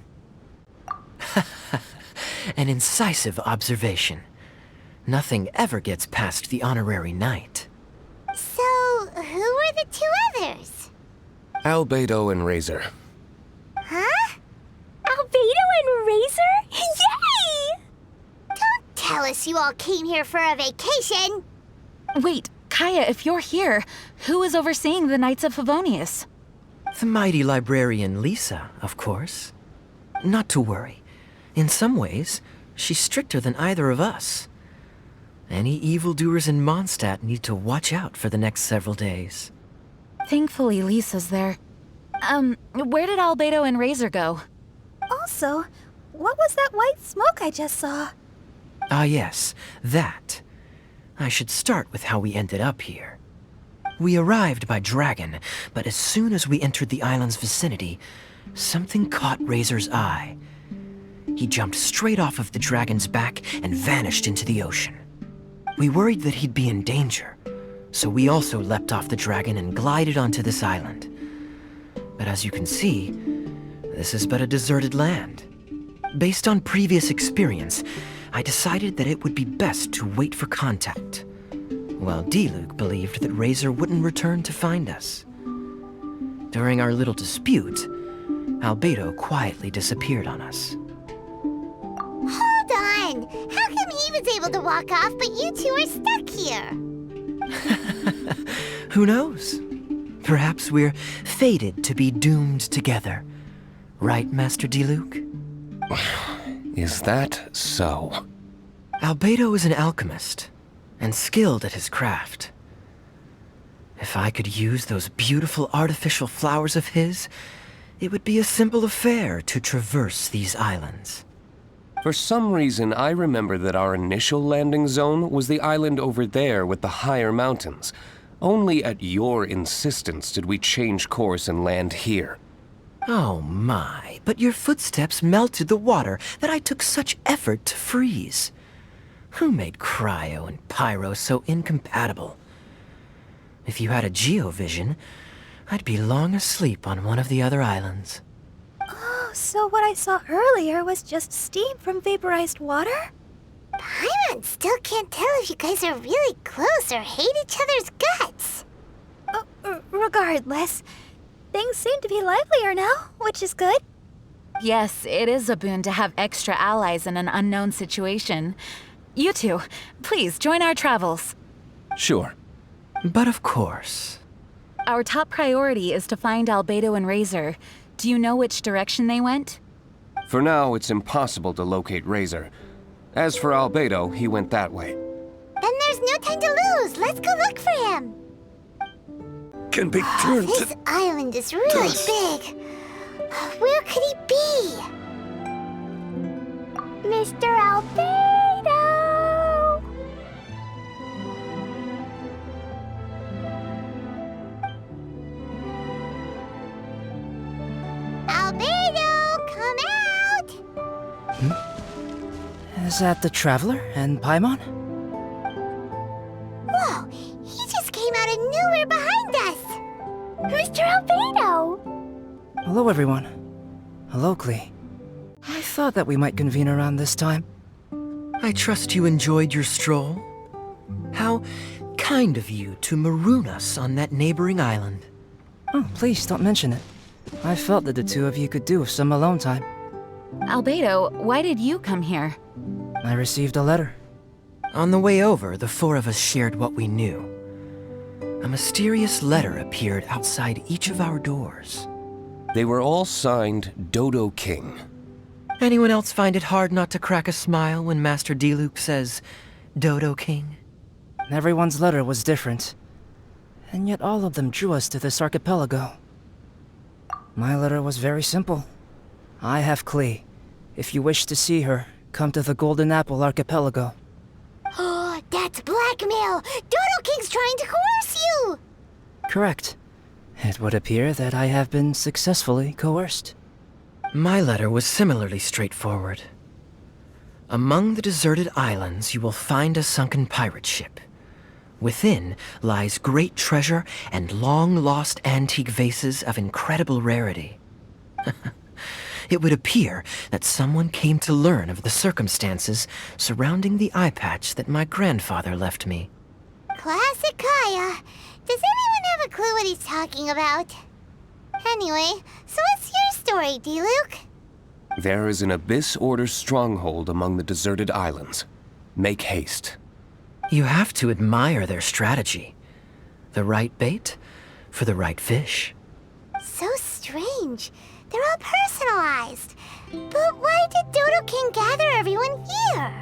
An incisive observation. Nothing ever gets past the honorary knight. So, who were the 2 others? Albedo and Razor. Huh? Albedo and Razor? Yay! Don't tell us you all came here for a vacation. Wait, Kaya, if you're here, who is overseeing the Knights of Favonius? The mighty librarian Lisa, of course. Not to worry. In some ways, she's stricter than either of us. Any evildoers in Mondstadt need to watch out for the next several days. Thankfully, Lisa's there. Where did Albedo and Razor go? Also, what was that white smoke I just saw? Ah yes, that. I should start with how we ended up here. We arrived by dragon, but as soon as we entered the island's vicinity, something caught Razor's eye. He jumped straight off of the dragon's back and vanished into the ocean. We worried that he'd be in danger, so we also leapt off the dragon and glided onto this island. But as you can see, this is but a deserted land. Based on previous experience, I decided that it would be best to wait for contact. While Diluc believed that Razor wouldn't return to find us. During our little dispute, Albedo quietly disappeared on us. Hold on! How come he was able to walk off, but you 2 are stuck here? Who knows? Perhaps we're fated to be doomed together. Right, Master Diluc? Is that so? Albedo is an alchemist, and skilled at his craft. If I could use those beautiful artificial flowers of his, it would be a simple affair to traverse these islands. For some reason, I remember that our initial landing zone was the island over there with the higher mountains. Only at your insistence did we change course and land here. Oh my, but your footsteps melted the water that I took such effort to freeze. Who made cryo and pyro so incompatible? If you had a geovision, I'd be long asleep on one of the other islands. Oh, so what I saw earlier was just steam from vaporized water? Paimon still can't tell if you guys are really close or hate each other's guts. Regardless, things seem to be livelier now, which is good. Yes, it is a boon to have extra allies in an unknown situation. You two, please join our travels. Sure. But of course. Our top priority is to find Albedo and Razor. Do you know which direction they went? For now, it's impossible to locate Razor. As for Albedo, he went that way. Then there's no time to lose. Let's go look for him. Can be turned This to island is really big. Where could he be? Mr. Albedo! Albedo, come out! Is that the Traveler and Paimon? Whoa, he just came out of nowhere behind us! Mr. Albedo! Hello, everyone. Hello, Klee. I thought that we might convene around this time. I trust you enjoyed your stroll. How kind of you to maroon us on that neighboring island. Oh, please don't mention it. I felt that the two of you could do with some alone time. Albedo, why did you come here? I received a letter. On the way over, the four of us shared what we knew. A mysterious letter appeared outside each of our doors. They were all signed Dodo King. Anyone else find it hard not to crack a smile when Master Diluc says, Dodo King? Everyone's letter was different, and yet all of them drew us to this archipelago. My letter was very simple. I have Klee. If you wish to see her, come to the Golden Apple Archipelago. Oh, that's blackmail! Dodo King's trying to coerce you! Correct. It would appear that I have been successfully coerced. My letter was similarly straightforward. Among the deserted islands, you will find a sunken pirate ship. Within lies great treasure and long-lost antique vases of incredible rarity. It would appear that someone came to learn of the circumstances surrounding the eye patch that my grandfather left me. Classic Kaya. Does anyone have a clue what he's talking about? Anyway, so what's your story, Diluc? There is an Abyss Order stronghold among the deserted islands. Make haste. You have to admire their strategy. The right bait for the right fish. So strange. They're all personalized. But why did Dodo King gather everyone here?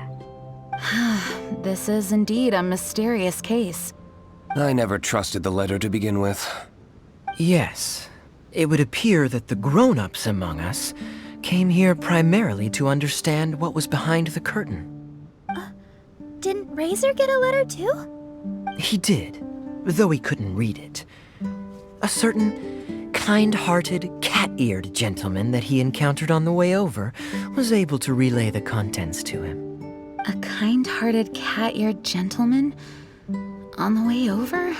This is indeed a mysterious case. I never trusted the letter to begin with. Yes. It would appear that the grown-ups among us came here primarily to understand what was behind the curtain. Didn't Razor get a letter too? He did, though he couldn't read it. A certain kind-hearted, cat-eared gentleman that he encountered on the way over was able to relay the contents to him. A kind-hearted, cat-eared gentleman? On the way over?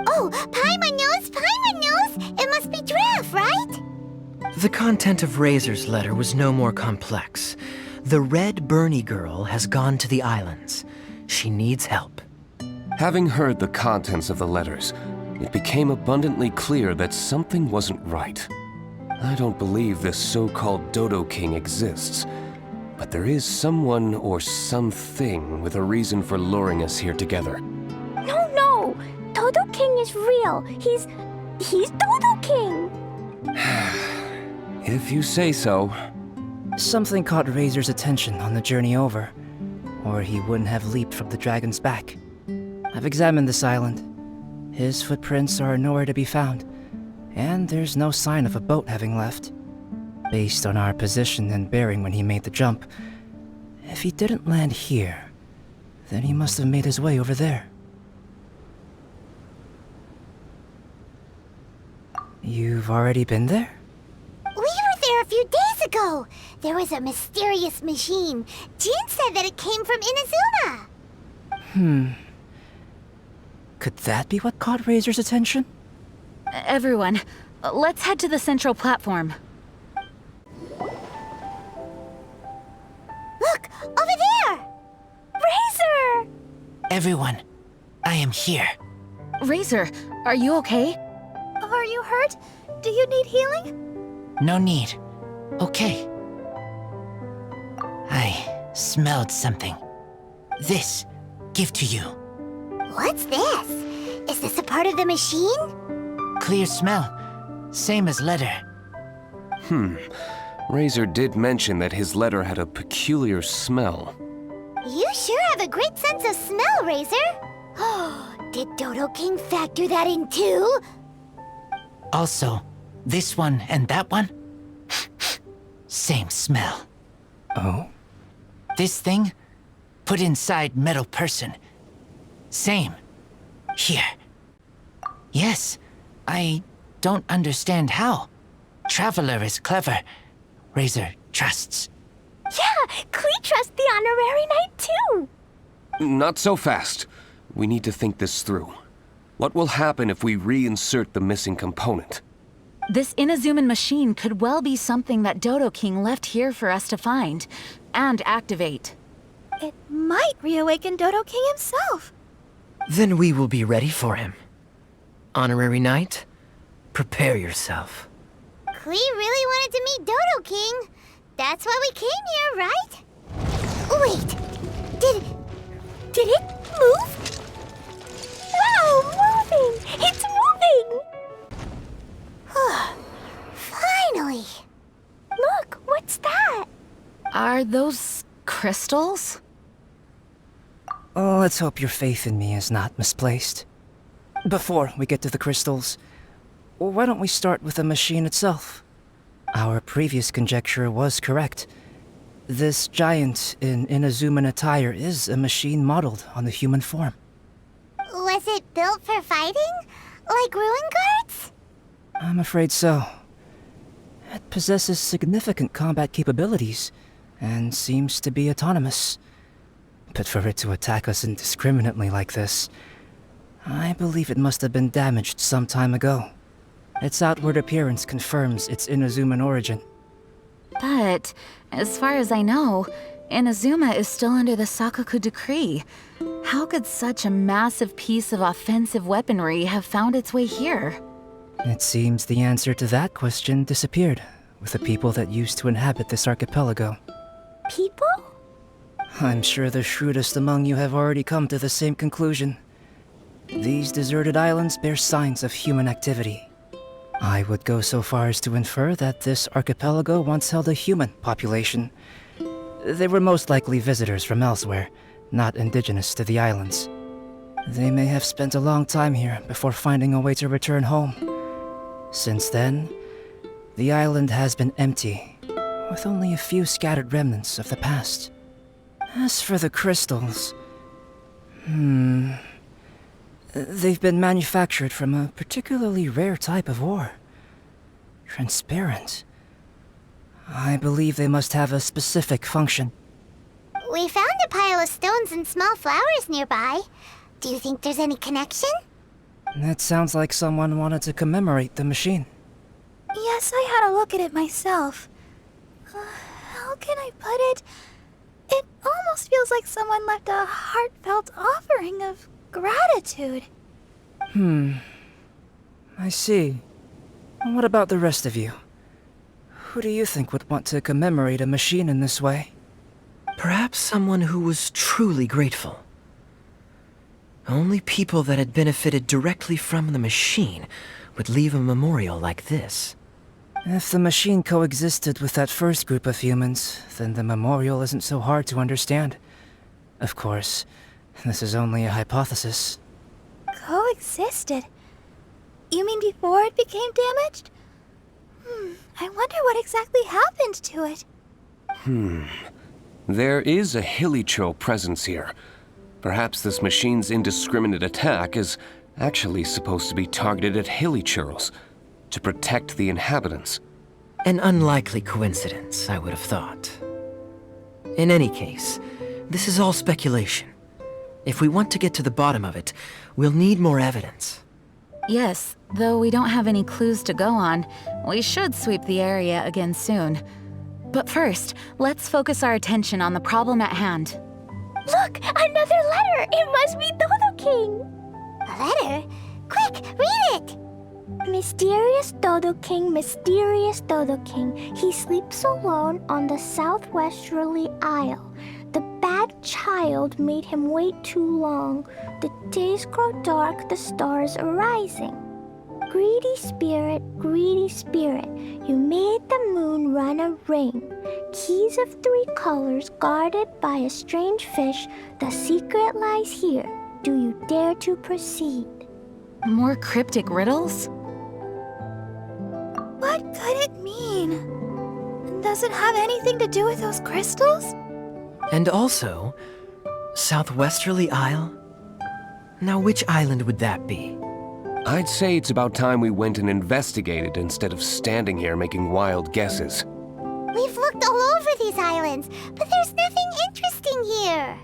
Oh, Paimon knows! Paimon knows! It must be Draff, right? The content of Razor's letter was no more complex. The Red Bernie girl has gone to the islands. She needs help. Having heard the contents of the letters, it became abundantly clear that something wasn't right. I don't believe this so-called Dodo King exists, but there is someone or something with a reason for luring us here together. No! Dodo King is real. He's Dodo King! If you say so. Something caught Razor's attention on the journey over, or he wouldn't have leaped from the dragon's back. I've examined this island. His footprints are nowhere to be found, and there's no sign of a boat having left. Based on our position and bearing when he made the jump, if he didn't land here, then he must have made his way over there. You've already been there? We were there a few days ago. There was a mysterious machine. Jean said that it came from Inazuma. Could that be what caught Razor's attention? Everyone, let's head to the central platform. Look, over there! Razor! Everyone, I am here. Razor, are you okay? Are you hurt? Do you need healing? No need. Okay. I smelled something. This, give to you. What's this? Is this a part of the machine? Clear smell. Same as letter. Razor did mention that his letter had a peculiar smell. You sure have a great sense of smell, Razor. Oh, did Dodo King factor that in too? Also, this one and that one, same smell. Oh? This thing, put inside metal person. Same. Here. Yes, I don't understand how. Traveler is clever. Razor trusts. Yeah, Klee trusts the honorary Not so fast. We need to think this through. What will happen if we reinsert the missing component? This Inazuman machine could well be something that Dodo King left here for us to find and activate. It might reawaken Dodo King himself. Then we will be ready for him. Honorary Knight, prepare yourself. Klee really wanted to meet Dodo King. That's why we came here, right? Wait, did it move? Wow, moving! It's moving! Finally! Look, what's that? Are those crystals? Oh, let's hope your faith in me is not misplaced. Before we get to the crystals, why don't we start with the machine itself? Our previous conjecture was correct. This giant in Inazuman attire is a machine modeled on the human form. Was it built for fighting? Like ruin guards? I'm afraid so. It possesses significant combat capabilities, and seems to be autonomous. But for it to attack us indiscriminately like this, I believe it must have been damaged some time ago. Its outward appearance confirms its Inazuman origin. But, as far as I know, Inazuma is still under the Sakoku decree. How could such a massive piece of offensive weaponry have found its way here? It seems the answer to that question disappeared with the people that used to inhabit this archipelago. People? I'm sure the shrewdest among you have already come to the same conclusion. These deserted islands bear signs of human activity. I would go so far as to infer that this archipelago once held a human population. They were most likely visitors from elsewhere, not indigenous to the islands. They may have spent a long time here before finding a way to return home. Since then, the island has been empty, with only a few scattered remnants of the past. As for the crystals, they've been manufactured from a particularly rare type of ore. Transparent. I believe they must have a specific function. We found a pile of stones and small flowers nearby. Do you think there's any connection? That sounds like someone wanted to commemorate the machine. Yes, I had a look at it myself. How can I put it? It almost feels like someone left a heartfelt offering of gratitude. I see. What about the rest of you? Who do you think would want to commemorate a machine in this way? Perhaps someone who was truly grateful. Only people that had benefited directly from the machine would leave a memorial like this. If the machine coexisted with that first group of humans, then the memorial isn't so hard to understand. Of course, this is only a hypothesis. Coexisted? You mean before it became damaged? I wonder what exactly happened to it. There is a Hilicho presence here. Perhaps this machine's indiscriminate attack is actually supposed to be targeted at Hilichurls to protect the inhabitants. An unlikely coincidence, I would have thought. In any case, this is all speculation. If we want to get to the bottom of it, we'll need more evidence. Yes, though we don't have any clues to go on, we should sweep the area again soon. But first, let's focus our attention on the problem at hand. Look, another letter! It must be Dodo King! A letter? Quick, read it! Mysterious Dodo King, mysterious Dodo King. He sleeps alone on the southwesterly isle. The bad child made him wait too long. The days grow dark, the stars are rising. Greedy spirit, you made the moon run a ring. Keys of 3 colors guarded by a strange fish. The secret lies here. Do you dare to proceed? More cryptic riddles? What could it mean? Does it have anything to do with those crystals? And also, Southwesterly Isle? Now which island would that be? I'd say it's about time we went and investigated instead of standing here making wild guesses. We've looked all over these islands, but there's nothing interesting here.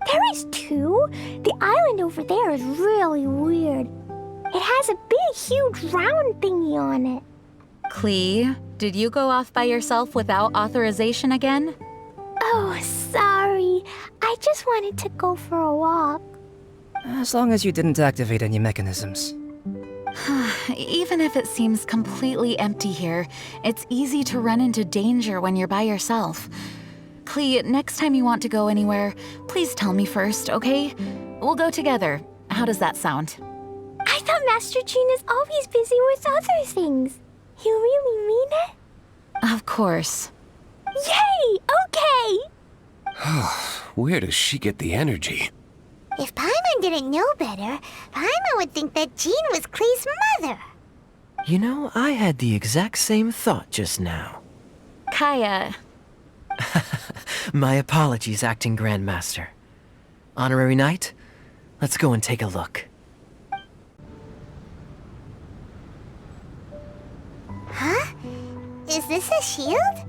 There is two? The island over there is really weird. It has a big, huge round thingy on it. Klee, did you go off by yourself without authorization again? Oh, sorry. I just wanted to go for a walk. As long as you didn't activate any mechanisms. Even if it seems completely empty here, it's easy to run into danger when you're by yourself. Klee, next time you want to go anywhere, please tell me first, okay? We'll go together. How does that sound? I thought Master Jean is always busy with other things. You really mean it? Of course. Yay! Okay! Where does she get the energy? If Paimon didn't know better, Paimon would think that Jean was Klee's mother. You know, I had the exact same thought just now. Kaya. My apologies, Acting Grandmaster. Honorary Knight, let's go and take a look. Huh? Is this a shield?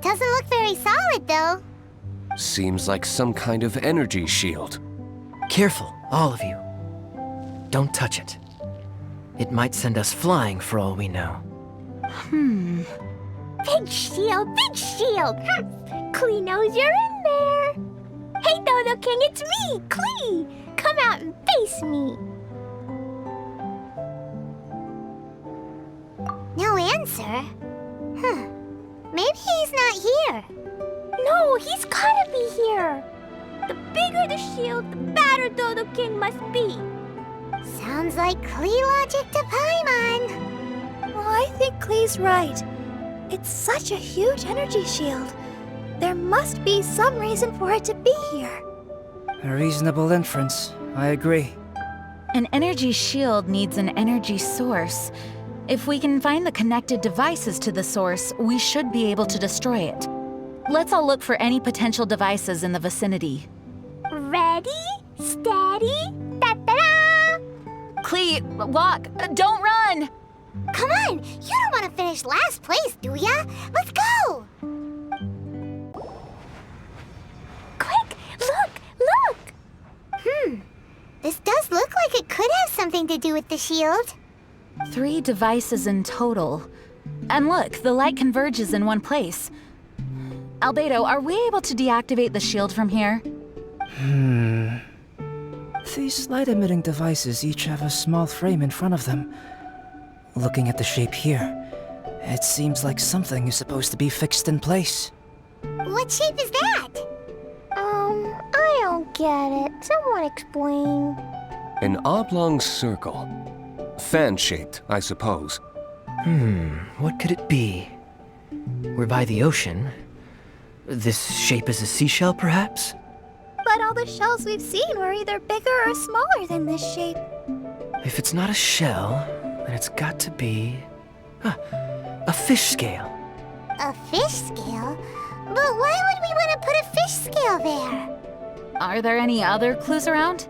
Doesn't look very solid, though. Seems like some kind of energy shield. Careful, all of you. Don't touch it. It might send us flying for all we know. Big shield, big shield! Klee knows you're in there! Hey, Dodo King, it's me, Klee! Come out and face me! No answer? Maybe he's not here. No, he's gotta be here! The bigger the shield, the badder Dodo King must be! Sounds like Klee logic to Paimon. Well, I think Klee's right. It's such a huge energy shield. There must be some reason for it to be here. A reasonable inference. I agree. An energy shield needs an energy source. If we can find the connected devices to the source, we should be able to destroy it. Let's all look for any potential devices in the vicinity. Ready, steady, da-da-da! Klee, walk! Don't run! Come on! You don't want to finish last place, do ya? Let's go! Quick, look! This does look like it could have something to do with the shield. 3 devices in total. And look, the light converges in one place. Albedo, are we able to deactivate the shield from here? These light-emitting devices each have a small frame in front of them. Looking at the shape here, it seems like something is supposed to be fixed in place. What shape is that? I don't get it. Someone explain. An oblong circle. Fan-shaped, I suppose. What could it be? We're by the ocean. This shape is a seashell, perhaps? But all the shells we've seen were either bigger or smaller than this shape. If it's not a shell, then it's got to be... a fish scale. A fish scale? But why would we want to put a fish scale there? Are there any other clues around?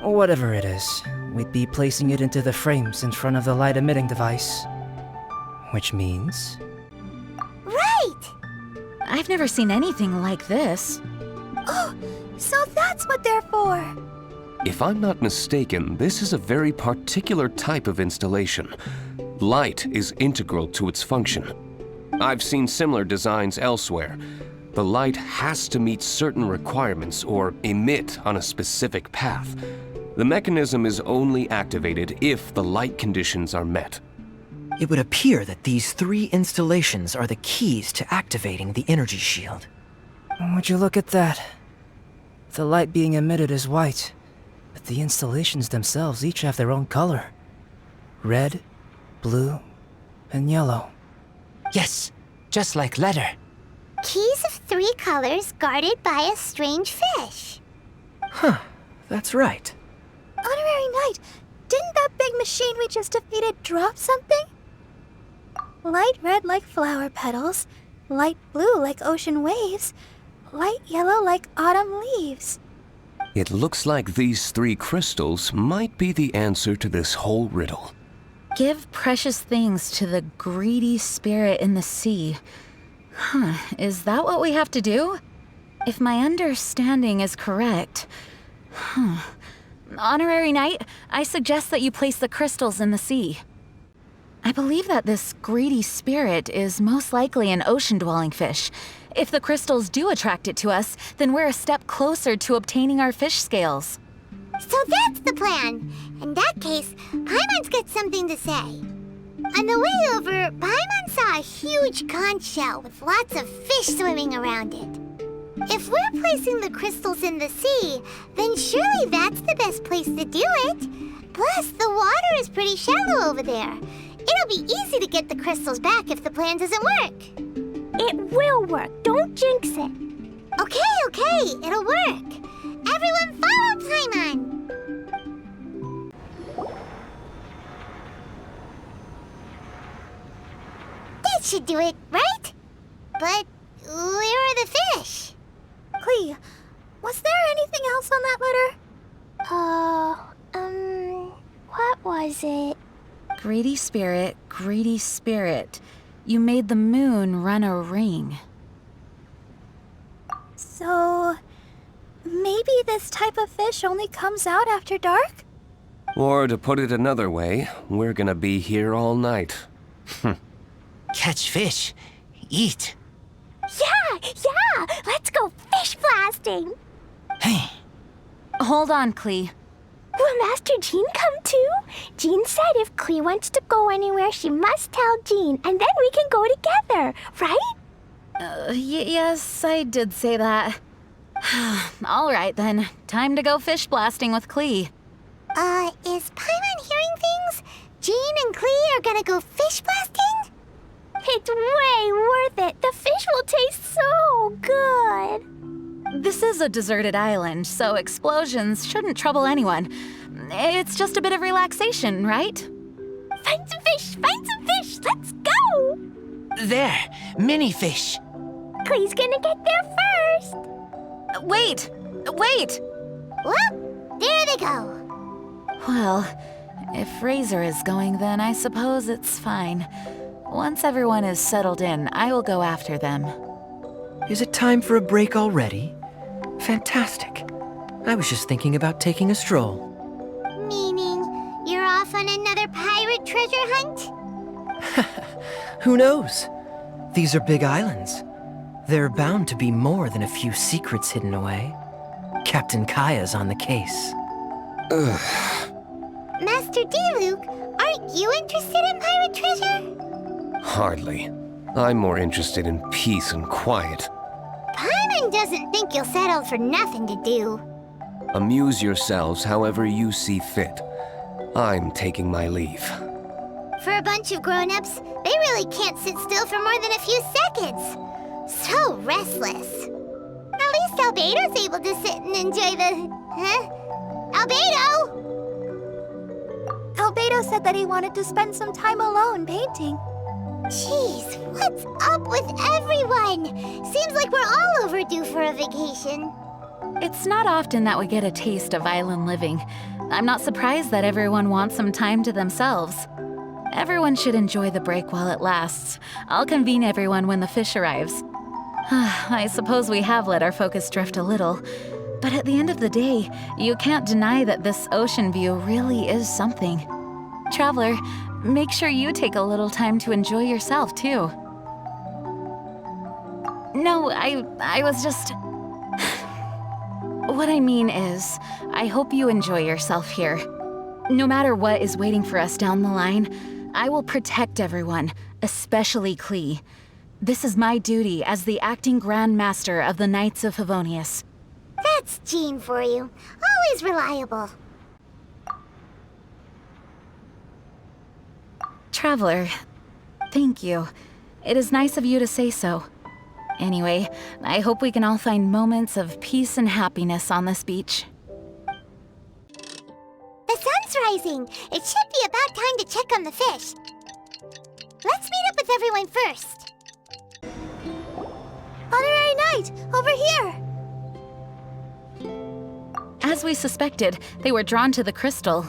Whatever it is, we'd be placing it into the frames in front of the light-emitting device. Which means... Right! I've never seen anything like this. Oh, so that's what they're for. If I'm not mistaken, this is a very particular type of installation. Light is integral to its function. I've seen similar designs elsewhere. The light has to meet certain requirements or emit on a specific path. The mechanism is only activated if the light conditions are met. It would appear that these 3 installations are the keys to activating the energy shield. Would you look at that? The light being emitted is white, but the installations themselves each have their own color. Red, blue, and yellow. Yes, just like letter. Keys of 3 colors guarded by a strange fish. That's right. Honorary Knight, didn't that big machine we just defeated drop something? Light red like flower petals, light blue like ocean waves, light yellow like autumn leaves. It looks like these 3 crystals might be the answer to this whole riddle. Give precious things to the greedy spirit in the sea. Is that what we have to do? If my understanding is correct... Honorary Knight, I suggest that you place the crystals in the sea. I believe that this greedy spirit is most likely an ocean-dwelling fish. If the crystals do attract it to us, then we're a step closer to obtaining our fish scales. So that's the plan. In that case, Paimon's got something to say. On the way over, Paimon saw a huge conch shell with lots of fish swimming around it. If we're placing the crystals in the sea, then surely that's the best place to do it. Plus, the water is pretty shallow over there. It'll be easy to get the crystals back if the plan doesn't work. It will work. Don't jinx it. Okay, it'll work. Everyone follow Paimon! That should do it, right? But where are the fish? Klee, was there anything else on that letter? What was it? Greedy spirit, you made the moon run a ring. So, maybe this type of fish only comes out after dark? Or to put it another way, we're gonna be here all night. Catch fish. Eat. Yeah! Let's go fish blasting! Hey. Hold on, Klee. Will Master Jean come too? Jean said if Klee wants to go anywhere, she must tell Jean, and then we can go together, right? Yes, I did say that. All right, then. Time to go fish blasting with Klee. Is Paimon hearing things? Jean and Klee are gonna go fish blasting? It's way worth it. The fish will taste so good. This is a deserted island, so explosions shouldn't trouble anyone. It's just a bit of relaxation, right? Find some fish! Let's go! There. Mini fish. Klee's gonna get there first. Wait! Well, there they go. Well, if Razor is going, then I suppose it's fine. Once everyone is settled in, I will go after them. Is it time for a break already? Fantastic. I was just thinking about taking a stroll. Meaning, you're off on another pirate treasure hunt? Who knows? These are big islands. There are bound to be more than a few secrets hidden away. Captain Kaya's on the case. Master D-Luke, aren't you interested in pirate treasure? Hardly. I'm more interested in peace and quiet. Paimon doesn't think you'll settle for nothing to do. Amuse yourselves however you see fit. I'm taking my leave. For a bunch of grown-ups, they really can't sit still for more than a few seconds. So restless. At least Albedo's able to sit and enjoy the... Huh? Albedo! Albedo said that he wanted to spend some time alone painting. Jeez, what's up with everyone? Seems like we're all overdue for a vacation. It's not often that we get a taste of island living. I'm not surprised that everyone wants some time to themselves. Everyone should enjoy the break while it lasts. I'll convene everyone when the fish arrives. I suppose we have let our focus drift a little, but at the end of the day, you can't deny that this ocean view really is something. Traveler, make sure you take a little time to enjoy yourself, too. No, I was just... What I mean is, I hope you enjoy yourself here. No matter what is waiting for us down the line, I will protect everyone, especially Klee. This is my duty as the acting Grand Master of the Knights of Favonius. That's Jean for you. Always reliable. Traveler, thank you. It is nice of you to say so. Anyway, I hope we can all find moments of peace and happiness on this beach. The sun's rising. It should be about time to check on the fish. Let's meet up with everyone first. Honorary Knight, over here! As we suspected, they were drawn to the crystal.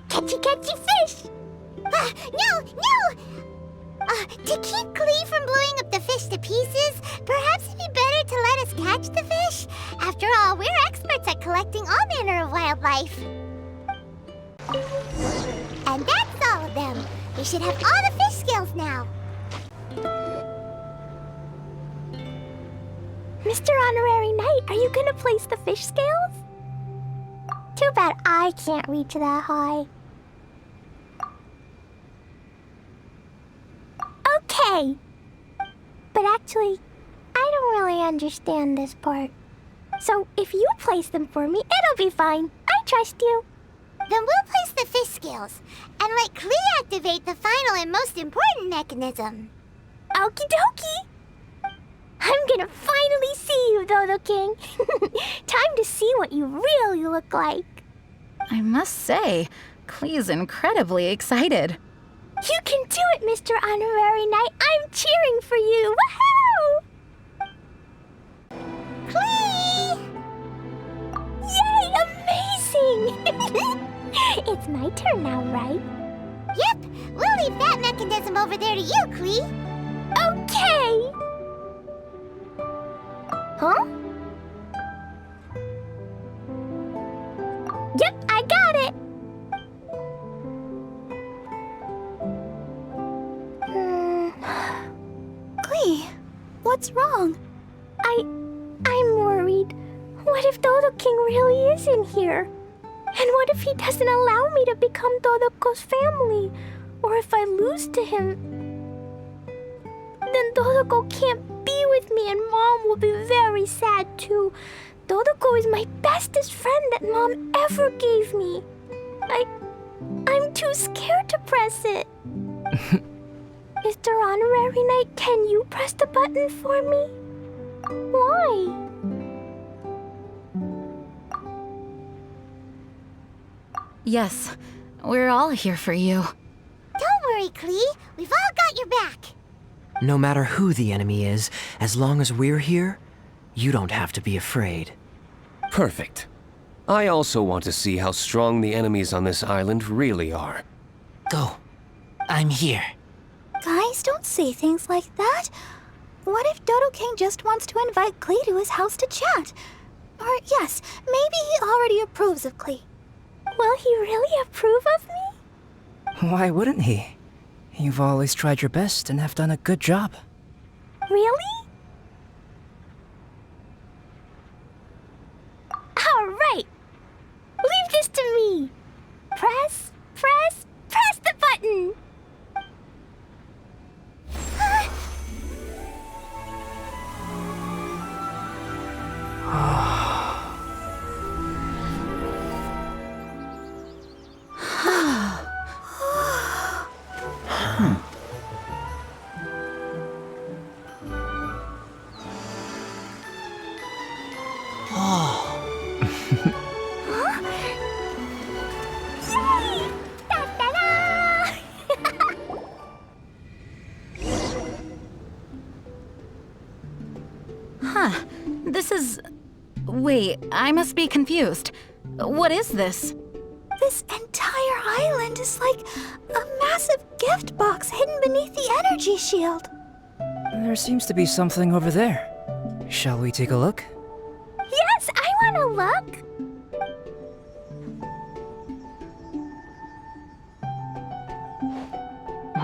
Catchy fish! No! To keep Klee from blowing up the fish to pieces, perhaps it'd be better to let us catch catch the fish? After all, we're experts at collecting all manner of wildlife. And that's all of them. We should have all the fish scales now. Mr. Honorary Knight, are you gonna place the fish scales? Too bad I can't reach that high. Okay. But actually, I don't really understand this part. So if you place them for me, it'll be fine. I trust you. Then we'll place the fish scales and let Klee activate the final and most important mechanism. Okie dokie. I'm gonna finally see you, Dodo King. Time to see what you really look like. I must say, Klee's incredibly excited. You can do it, Mr. Honorary Knight. I'm cheering for you. Woohoo! Klee! Yay, amazing! It's my turn now, right? Yep, we'll leave that mechanism over there to you, Klee. Okay! Huh? Yep, I got it! Klee, what's wrong? I'm worried. What if Dodo King really is in here? And what if he doesn't allow me to become Dodoko's family? Or if I lose to him? Then Dodoko can't be with me and Mom will be very sad too. Dodoko is my bestest friend that Mom ever gave me. I'm too scared to press it. Mr. Honorary Knight, can you press the button for me? Why? Yes, we're all here for you. Don't worry, Klee. We've all got your back. No matter who the enemy is, as long as we're here, you don't have to be afraid. Perfect. I also want to see how strong the enemies on this island really are. Go. I'm here. Guys, don't say things like that. What if Dodo King just wants to invite Klee to his house to chat? Or yes, maybe he already approves of Klee. Will he really approve of me? Why wouldn't he? You've always tried your best and have done a good job. Really? All right. Leave this to me. Press the button. This is... Wait, I must be confused. What is this? This entire island is like a massive gift box hidden beneath the energy shield. There seems to be something over there. Shall we take a look? Yes, I want to look.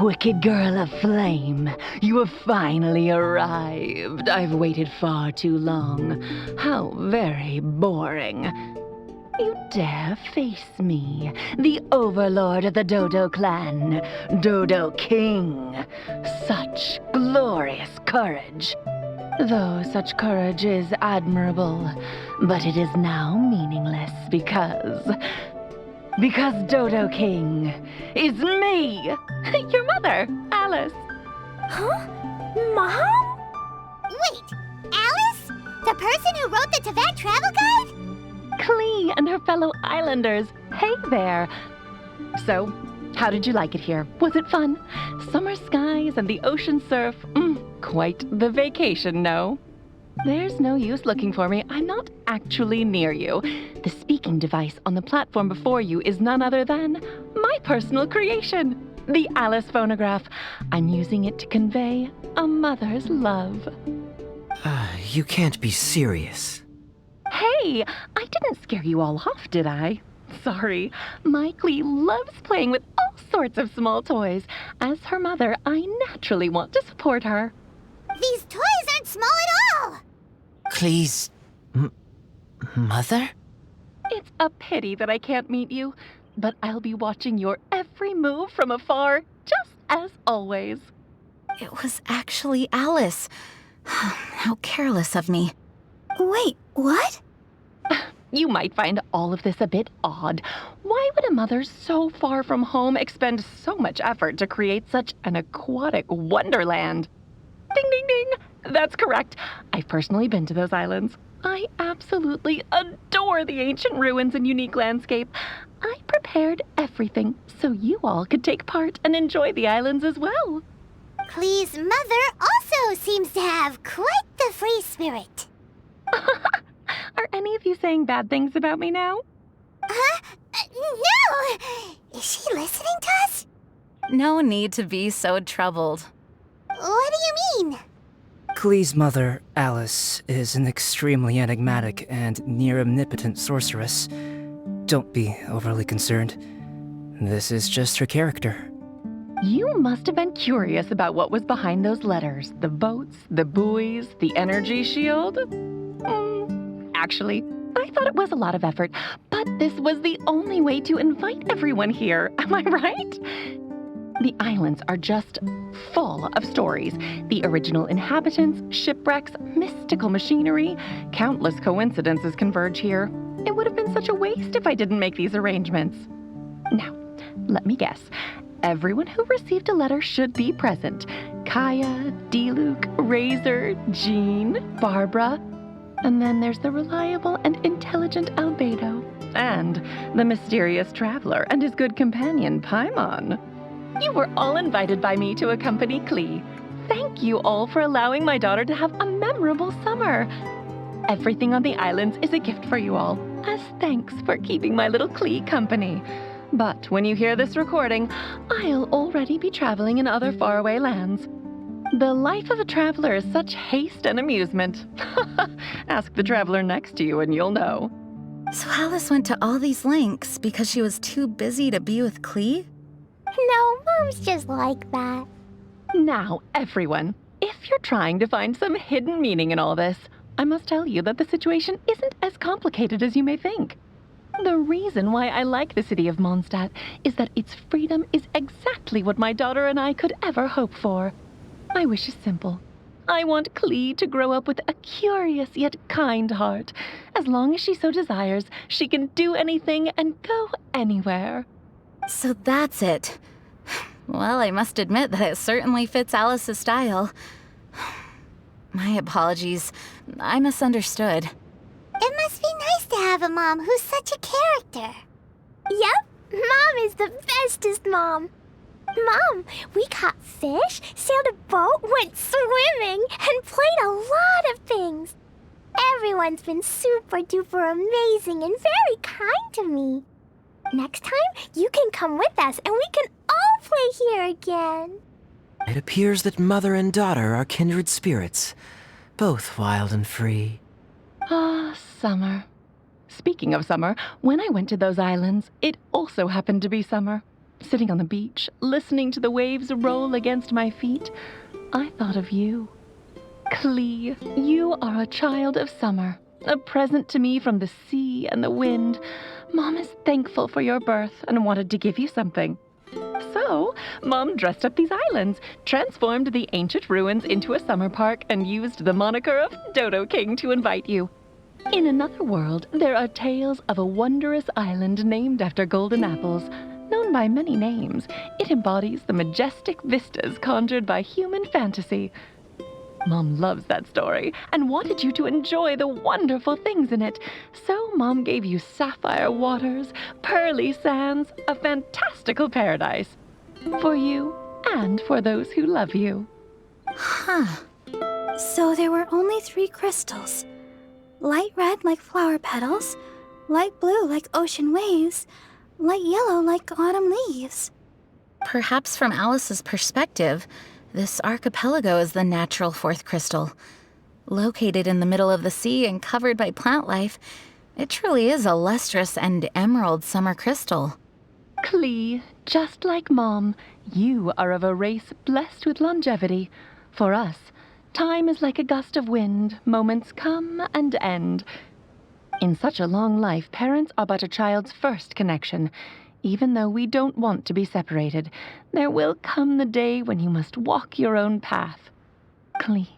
Wicked girl of flame, you have finally arrived. I've waited far too long. How very boring. You dare face me, the overlord of the Dodo clan, Dodo King. Such glorious courage. Though such courage is admirable, but it is now meaningless because Dodo King is me, your mother, Alice. Huh? Mom? Wait, Alice? The person who wrote the Teyvat travel guide? Klee and her fellow islanders. Hey there. So, how did you like it here? Was it fun? Summer skies and the ocean surf. Quite the vacation, no? There's no use looking for me. I'm not actually near you. The speaking device on the platform before you is none other than my personal creation, the Alice phonograph. I'm using it to convey a mother's love. You can't be serious. Hey, I didn't scare you all off, did I? Sorry. My Klee loves playing with all sorts of small toys. As her mother, I naturally want to support her. These toys aren't small at all! Klee's... mother? It's a pity that I can't meet you, but I'll be watching your every move from afar, just as always. It was actually Alice. How careless of me. Wait, what? You might find all of this a bit odd. Why would a mother so far from home expend so much effort to create such an aquatic wonderland? Ding, ding, ding! That's correct. I've personally been to those islands. I absolutely adore the ancient ruins and unique landscape. I prepared everything so you all could take part and enjoy the islands as well. Klee's mother also seems to have quite the free spirit. Are any of you saying bad things about me now? No! Is she listening to us? No need to be so troubled. What do you mean? Klee's mother, Alice, is an extremely enigmatic and near-omnipotent sorceress. Don't be overly concerned. This is just her character. You must have been curious about what was behind those letters. The boats, the buoys, the energy shield. Actually, I thought it was a lot of effort, but this was the only way to invite everyone here. Am I right? The islands are just full of stories. The original inhabitants, shipwrecks, mystical machinery. Countless coincidences converge here. It would have been such a waste if I didn't make these arrangements. Now, let me guess. Everyone who received a letter should be present. Kaya, Diluc, Razor, Jean, Barbara. And then there's the reliable and intelligent Albedo. And the mysterious traveler and his good companion, Paimon. You were all invited by me to accompany Klee. Thank you all for allowing my daughter to have a memorable summer. Everything on the islands is a gift for you all, as thanks for keeping my little Klee company. But when you hear this recording, I'll already be traveling in other faraway lands. The life of a traveler is such haste and amusement. Ask the traveler next to you and you'll know. So Alice went to all these lengths because she was too busy to be with Klee? No, Mom's just like that. Now, everyone, if you're trying to find some hidden meaning in all this, I must tell you that the situation isn't as complicated as you may think. The reason why I like the city of Mondstadt is that its freedom is exactly what my daughter and I could ever hope for. My wish is simple. I want Klee to grow up with a curious yet kind heart. As long as she so desires, she can do anything and go anywhere. So that's it. Well, I must admit that it certainly fits Alice's style. My apologies. I misunderstood. It must be nice to have a mom who's such a character. Yep, Mom is the bestest mom. Mom, we caught fish, sailed a boat, went swimming, and played a lot of things. Everyone's been super duper amazing and very kind to me. Next time, you can come with us and we can all play here again. It appears that mother and daughter are kindred spirits, both wild and free. Ah, summer. Speaking of summer, when I went to those islands, it also happened to be summer. Sitting on the beach, listening to the waves roll against my feet, I thought of you. Klee, you are a child of summer, a present to me from the sea and the wind. Mom is thankful for your birth and wanted to give you something. So, Mom dressed up these islands, transformed the ancient ruins into a summer park, and used the moniker of Dodo King to invite you. In another world, there are tales of a wondrous island named after golden apples. Known by many names, it embodies the majestic vistas conjured by human fantasy. Mom loves that story and wanted you to enjoy the wonderful things in it. So Mom gave you sapphire waters, pearly sands, a fantastical paradise. For you and for those who love you. Huh. So there were only 3 crystals. Light red like flower petals, light blue like ocean waves, light yellow like autumn leaves. Perhaps from Alice's perspective, this archipelago is the natural 4th crystal. Located in the middle of the sea and covered by plant life, it truly is a lustrous and emerald summer crystal. Klee, just like Mom, you are of a race blessed with longevity. For us, time is like a gust of wind, moments come and end. In such a long life, parents are but a child's first connection. Even though we don't want to be separated, there will come the day when you must walk your own path. Klee,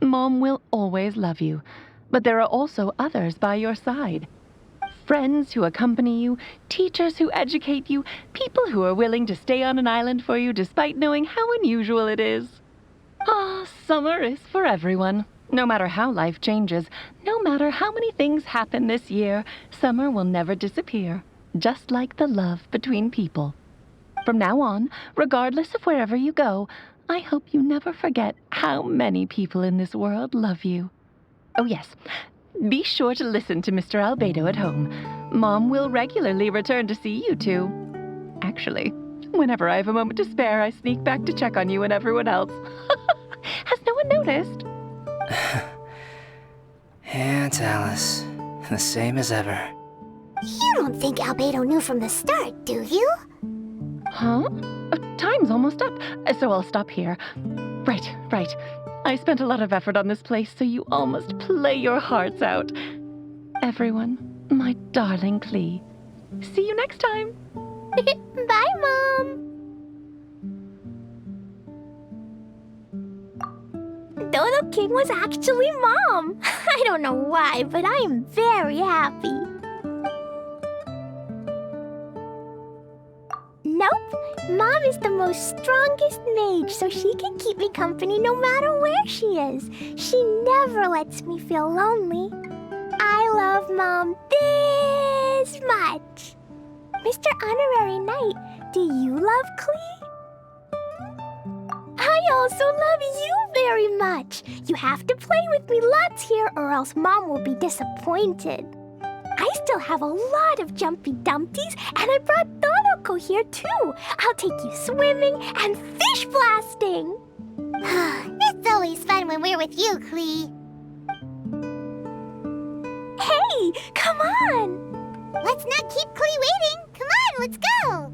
Mom will always love you, but there are also others by your side. Friends who accompany you, teachers who educate you, people who are willing to stay on an island for you despite knowing how unusual it is. Summer is for everyone. No matter how life changes, no matter how many things happen this year, summer will never disappear, just like the love between people. From now on, regardless of wherever you go, I hope you never forget how many people in this world love you. Oh yes, be sure to listen to Mr. Albedo at home. Mom will regularly return to see you two. Actually, whenever I have a moment to spare, I sneak back to check on you and everyone else. Has no one noticed? Aunt Alice, the same as ever. You don't think Albedo knew from the start, do you? Huh? Time's almost up, so I'll stop here. Right. I spent a lot of effort on this place, so you all must play your hearts out. Everyone, my darling Klee. See you next time. Bye, Mom. Dodo King was actually Mom. I don't know why, but I am very happy. Nope. Mom is the most strongest mage, so she can keep me company no matter where she is. She never lets me feel lonely. I love Mom this much. Mr. Honorary Knight, do you love Klee? I also love you very much. You have to play with me lots here or else Mom will be disappointed. I still have a lot of Jumpy Dumpties, and I brought Dodoko here too. I'll take you swimming and fish blasting. It's always fun when we're with you, Klee. Hey, come on. Let's not keep Klee waiting. Come on, let's go.